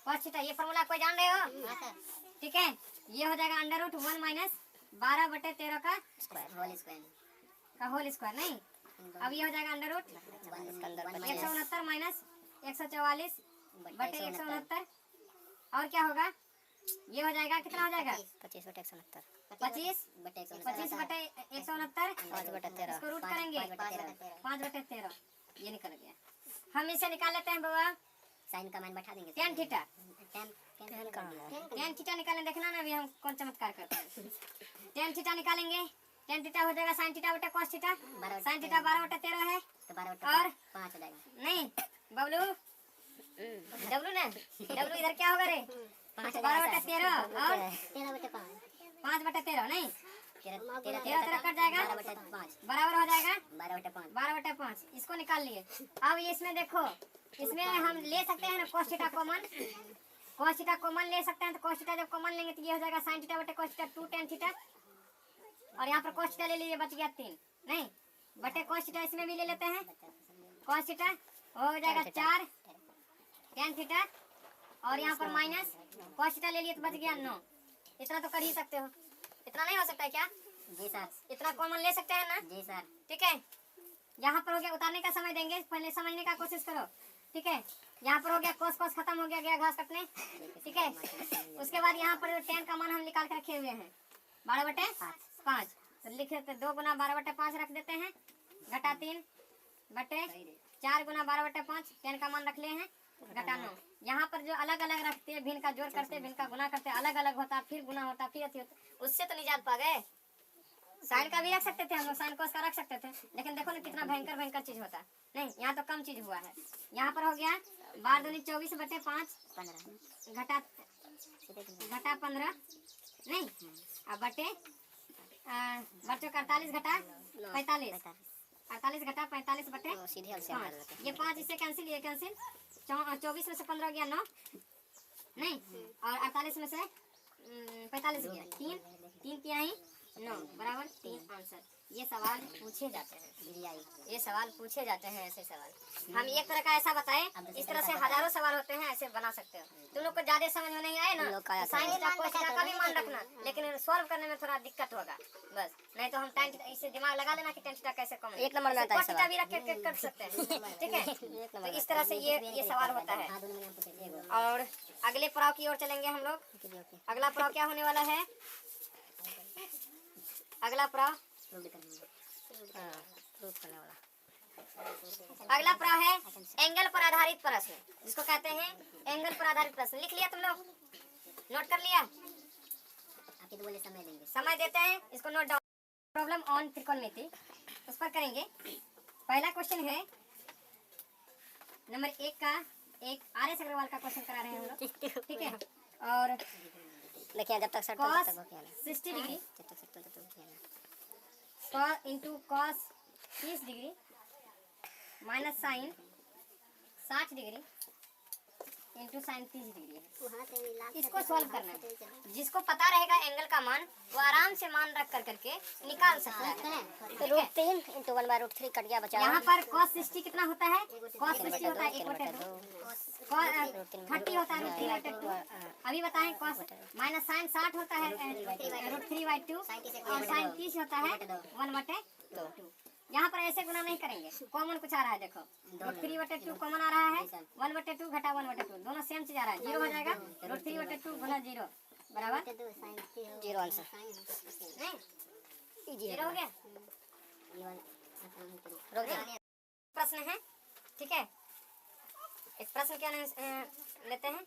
cos थीटा। ये फॉर्मूला कोई जान रहे हो, ठीक है। ये हो जाएगा √1 माइनस 12/13 का होल स्क्वायर नहीं। अब ये हो जाएगा √169 माइनस 144 बटे 169 और क्या होगा, ये हो जाएगा कितना हो जाएगा 25 बटे 169 इसको रूट करेंगे 5/13 ये निकल गया। हम इसे निकाल लेते हैं बाबा, साइन का मान बैठा देंगे। tan थीटा tan थीटा निकालें, देखना ना अभी हम कौन चमत्कार करते हैं। tan थीटा निकालेंगे, tan थीटा हो जाएगा sin थीटा बटे cos थीटा। sin थीटा 12/13 है तो 12/5 और हो जाएगा। नहीं बबलू डब्लू ना, डब्लू इधर क्या होगा रे, 12/13 और 5/13 नहीं, 13 कट जाएगा बराबर हो जाएगा 12/5। इसको निकाल लिए। अब इसमें देखो, इसमें हम ले सकते हैं ना cos theta common, cos theta common ले सकते हैं। तो cos थीटा जब कॉमन लेंगे तो ये हो जाएगा sin थीटा बटे cos थीटा 2 tan थीटा और यहाँ पर cos थीटा ले लीजिए, बच गया 3 नहीं बटे cos थीटा इसमें भी ले लेते हैं cos थीटा हो जाएगा 4 tan थीटा और यहाँ पर माइनस cos थीटा ले लिए तो बच गया 9। इतना तो कर ही सकते हो, इतना नहीं हो सकता है क्या? जी सर। इतना कॉमन ले सकते हैं ना? जी सर। ठीक है, यहाँ पर हो गया, उतारने का समय देंगे, पहले समझने का कोशिश करो। ठीक है, यहाँ पर हो गया cos cos खत्म हो गया, गया घास कटने। ठीक है, उसके बाद यहाँ पर tan का मान हम निकाल कर रखे हुए हैं 12/5, तो लिखे तो 2 गुना 12/5 रख देते हैं, घटा 3 बटे 4 गुना 12/5, tan का मान रख ले हैं, घटा 9। यहाँ पर जो अलग अलग रखते हैं, भिन्न का जोड़ करते, भिन्न का गुना करते, अलग अलग होता, फिर गुना होता, फिर अति होता, उससे तो निजात पा गए। साइन का भी रख सकते थे हम लोग, साइन कोस का रख सकते थे, लेकिन देखो ना कितना भयंकर भयंकर चीज होता। नहीं, यहाँ तो कम चीज हुआ है। यहाँ पर हो गया 12 दूनी 24/5 घटा 15 नहीं, अब बटे बच्चों का 48 घटा 45, 48 घटा 45 बटे सीधे हल से 5। ये 5 इससे कैंसिल, ये कैंसिल, 24 में से 15 गया 9 नहीं, और 48 में से 45 गया 3, 3 किया ही 9 बराबर 3 आंसर। ये सवाल पूछे जाते हैं, ये सवाल पूछे जाते हैं, ऐसे सवाल हम एक तरह का ऐसा बताएं, इस तरह से हजारों सवाल होते हैं, ऐसे बना सकते हो। तुम लोग को ज्यादा समझ में नहीं आए ना, साइन थीटा कोस थीटा का भी मान रखना, लेकिन सॉल्व करने में थोड़ा दिक्कत होगा बस। नहीं तो हम tan थीटा इससे दिमाग लगा लेना कि tan थीटा कैसे कम है, 1 नंबर में आता है cos थीटा भी रख के कर सकते हैं। ठीक है, तो इस तरह से ये सवाल होता है। और अगले पड़ाव की ओर चलेंगे हम लोग। अगला पड़ाव क्या होने वाला है? अगला पड़ाव अगला पड़ाव है एंगल पर आधारित प्रश्न, जिसको कहते हैं एंगल पर आधारित प्रश्न। लिख लिया तुम लोग, नोट कर लिया? आपके बोले समय देंगे, समय देते हैं, इसको नोट डाउन। प्रॉब्लम ऑन त्रिकोणमिति, उस पर करेंगे। पहला क्वेश्चन है नंबर 1 का, एक RS अग्रवाल का क्वेश्चन करा रहे हैं हम लोग। ठीक है, और देखिए जब तक sir cos 60 degree into cos 30 degree minus sine 60 degree into sine 30 degree है। इसको सॉल्व करना है। जिसको पता रहेगा एंगल का मान, वो आराम से मान रख कर करके निकाल सकता है। √3 × 1/√3 कट गया, बचा यहाँ पर cos 60 कितना होता है? cos 60 होता है 1/2, 30 होता है √3/2। अभी बताएं cos माइनस साइन 60 होता है √3/2 और साइन 30 होता है 1/2। यहाँ पर ऐसे गुना नहीं करेंगे, कॉमन कुछ आ रहा है, देखो √3/2 कॉमन आ रहा है, 1/2 घटा 1/2 दोनों सेम चीज आ रहा है, 0 हो जाएगा। √3/2 गुना 0 बराबर 0 आंसर नहीं, 0 हो गया। प्रश्न है, ठीक है, इस प्रश्न क्या लेते हैं?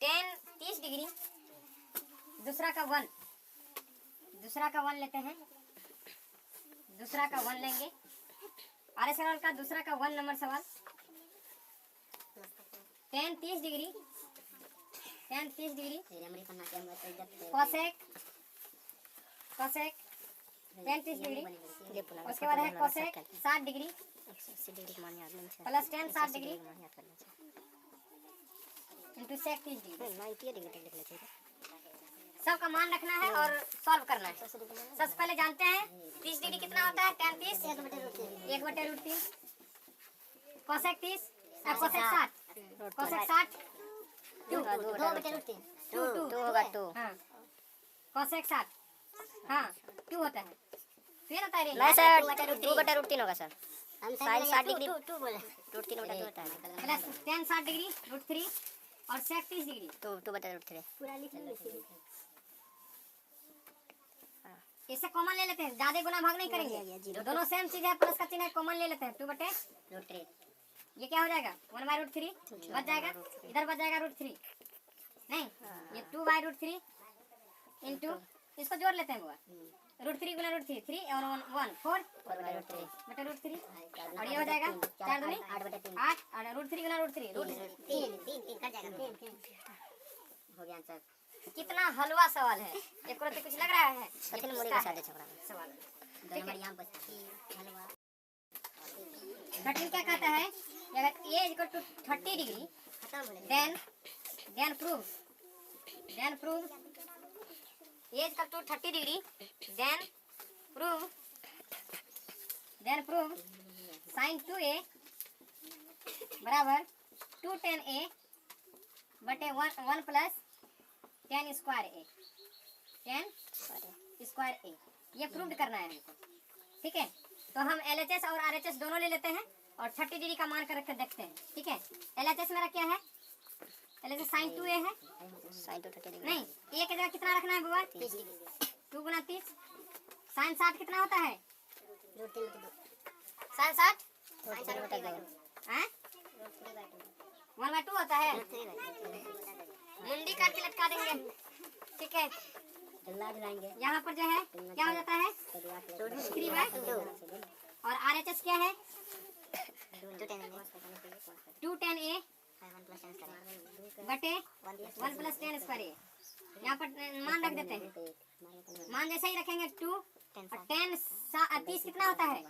tan 30 डिग्री, दूसरा का 1 लेते हैं, दूसरा का 1 लेंगे। RS सवाल का दूसरा का 1 नंबर सवाल, tan 30 degree cosec tan 30 degree, उसके बाद है cosec 60 degree plus tan 60 degree into sec 30 degree. सबका मान रखना है और सॉल्व करना है। सबसे पहले जानते हैं 30 डिग्री कितना होता है? tan 30 1/√3 कोसेक 30 कोसेक 60 कोसेक 60 2 होगा 2। हाँ, कोसेक 60 हाँ 2 होता है, फिर होता है नहीं सर 2/√3 होगा सर। साइन 60 डिग्री 2 बोले √3/2 होता है, प्लस tan 60 डिग्री √3 और सेक 30 डिग्री 2/√3। पूरा लिख लीजिए। इसे कॉमन ले लेते हैं, ज्यादा गुना भाग नहीं करेंगे, दोनों सेम चीज है, प्लस का चिन्ह है, कॉमन ले लेते हैं 2/√3। ये क्या हो जाएगा 1/√3 बच जाएगा, इधर बच जाएगा √3 नहीं, ये 2/√3 इंटू इसको जोड़ लेते हैं बुआ, √3 गुना √3 3 और 1 4/√3 और ये हो जाएगा 4 दूनी 8 और √3 गुना √3 हो गया आंसर। कितना हलवा सवाल है, एक तो कुछ लग रहा है कठिन मुड़ी का सादे छपरा सवाल। नंबर यहां पर हलवा कठिन क्या कहता है? अगर a = 30 degree then prove a = 30 degree then prove sine 2a बराबर 2 tan a बटे 1 plus tan square a, tan square a, ये प्रूव करना है हमको। ठीक है, तो हम LHS और RHS दोनों ले लेते हैं और 30 डिग्री का मान कर रख कर देखते हैं। ठीक है, LHS मेरा क्या है? LHS साइन 2a है, साइन 2 30 डिग्री नहीं a की जगह कितना रखना है बुआ? 30 डिग्री 2 गुना 30 साइन 60 कितना होता है? रूट 3 बटे 2 साइन 60 रूट 3 बटे 2 हैं? रूट 3 बटे 2 1/2 होता है। रूट 3 बटे 2 मुंडी काट के लटका देंगे। ठीक है, जल्ला दिलाएंगे यहाँ पर जो है क्या हो जाता है? रूट 3/2 और RHS क्या है? 2 tan a बटे 1 प्लस tan स्क्वायर a। यहाँ पर मान रख देते हैं, मान जैसे ही रखेंगे 2 और tan 30 कितना होता है?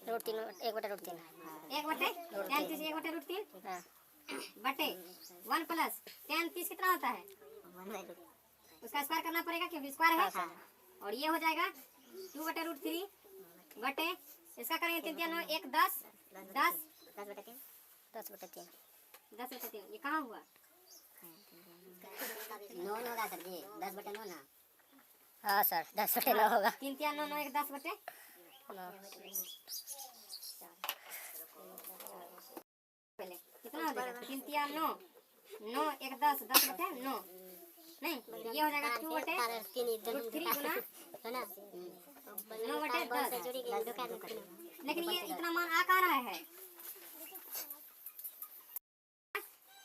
रूट 3 1 बटे रूट 3 1 बटे tan 30 1 बटे रूट 3 हां बटे 1 प्लस tan 30 कितना होता है? 1 बाय रूट उसका स्क्वायर करना पड़ेगा क्योंकि स्क्वायर है। हाँ। और ये हो जाएगा 2 बटे रूट 3 बटे इसका करेंगे 3 3 9 1 10 10 10 बटे 3 10 बटे 3 10 बटे 3 ये कहाँ हुआ? 9 होगा सर जी 10 बटे 9 ना हाँ सर 10 बटे 9 होगा 3 3 9 9 1 10 बटे 9 पहले कितना हो जाएगा? 3 3 9 9 1 10 10 बटे 9 नहीं ये हो जाएगा 2 बटे रूट 3 गुना है ना 9 बटे 10। लेकिन ये इतना मान आ कहाँ रहा है?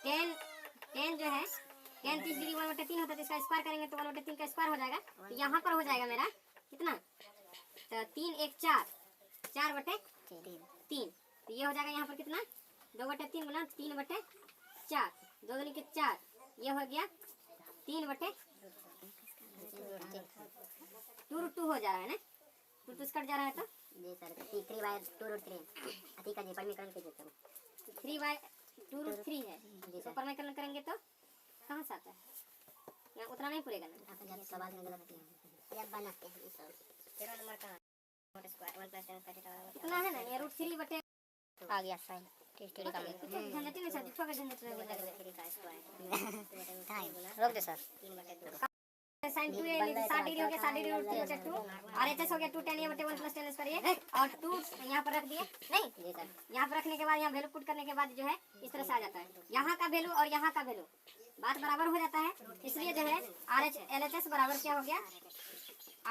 10 जो है tan 30 डिग्री 1 बटे 3 होता है, तो इसका स्क्वायर करेंगे तो 1 बटे 3 का स्क्वायर हो जाएगा। तो यहाँ पर हो जाएगा मेरा कितना? तो 3 1 4 4 बटे 3 तो ये हो जाएगा यहाँ पर कितना? 2 बटे 3 गुना 3 बटे 4 2 दूनी के 4 ये हो गया 3 बटे 2 रूट 2 हो जा रहा है ना, 2 2 कट जा रहा है तो जी सर 3 बाय 2 रूट 3 अति का जी परिमीकरण कीजिए सर 3/2 रूट 3 है। तो परिमीकरण करेंगे तो कहाँ से आता है? यहाँ उतना नहीं पूरेगा ना। आप जब सवाल में गलत किए ये बनाते हैं सर 13 नंबर का मोटे स्क्वायर 1 प्लस 10 का थीटा कितना है ना ये रूट 3 बटे आ गया साइन 30 डिग्री का झंझट नहीं साथी ठोके झंझट नहीं लग रहा 3 का स्क्वायर रोक दे सर 3 बटे 2 साइन 2 60 डिग्री हो गया 60 डिग्री रूट 3 बटे 2 RHS हो गया 2 tan a बटे 1 प्लस tan स्क्वायर a और 2 यहाँ पर रख दिए नहीं जी सर यहाँ पर रखने के बाद यहाँ वैल्यू पुट करने के बाद जो है इस तरह से आ जाता है यहाँ का वैल्यू और यहाँ का वैल्यू बात बराबर हो जाता है। इसलिए जो है LHS बराबर क्या हो गया?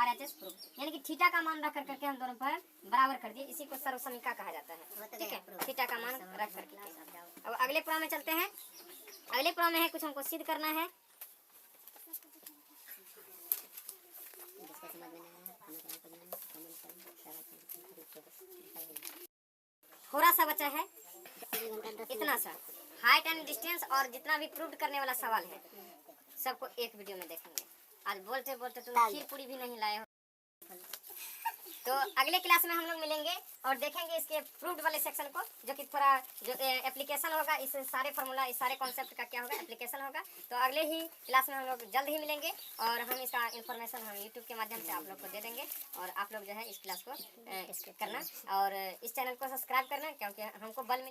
RHS प्रूफ, यानी कि थीटा का मान रख करके हम दोनों पर बराबर कर दिए। इसी को सर्वसमीका कहा जाता है। ठीक है, थीटा का मान रख करके। अब अगले प्रॉब्लम में चलते हैं। अगले प्रॉब्लम में है कुछ हमको सिद्ध करना है। जिसका समझ में नहीं आया हमें क्या करना है थोड़ा सा बचा है इतना सा हाइट एंड डिस्टेंस और जितना भी प्रूव करने वाला सवाल है सबको एक वीडियो में देखेंगे। आज बोलते बोलते तुम खीर पूरी भी नहीं लाए हो। तो अगले क्लास में हम लोग मिलेंगे और देखेंगे इसके प्रूव्ड वाले सेक्शन को, जो कि थोड़ा जो एप्लीकेशन होगा, इस सारे फार्मूला इस सारे कॉन्सेप्ट का क्या होगा एप्लीकेशन होगा। तो अगले ही क्लास में हम लोग जल्द ही मिलेंगे और हम इसका इन्फॉर्मेशन हम यूट्यूब के माध्यम से आप लोग को दे देंगे और आप लोग जो है इस क्लास को करना और इस चैनल को सब्सक्राइब करना, क्योंकि हमको बल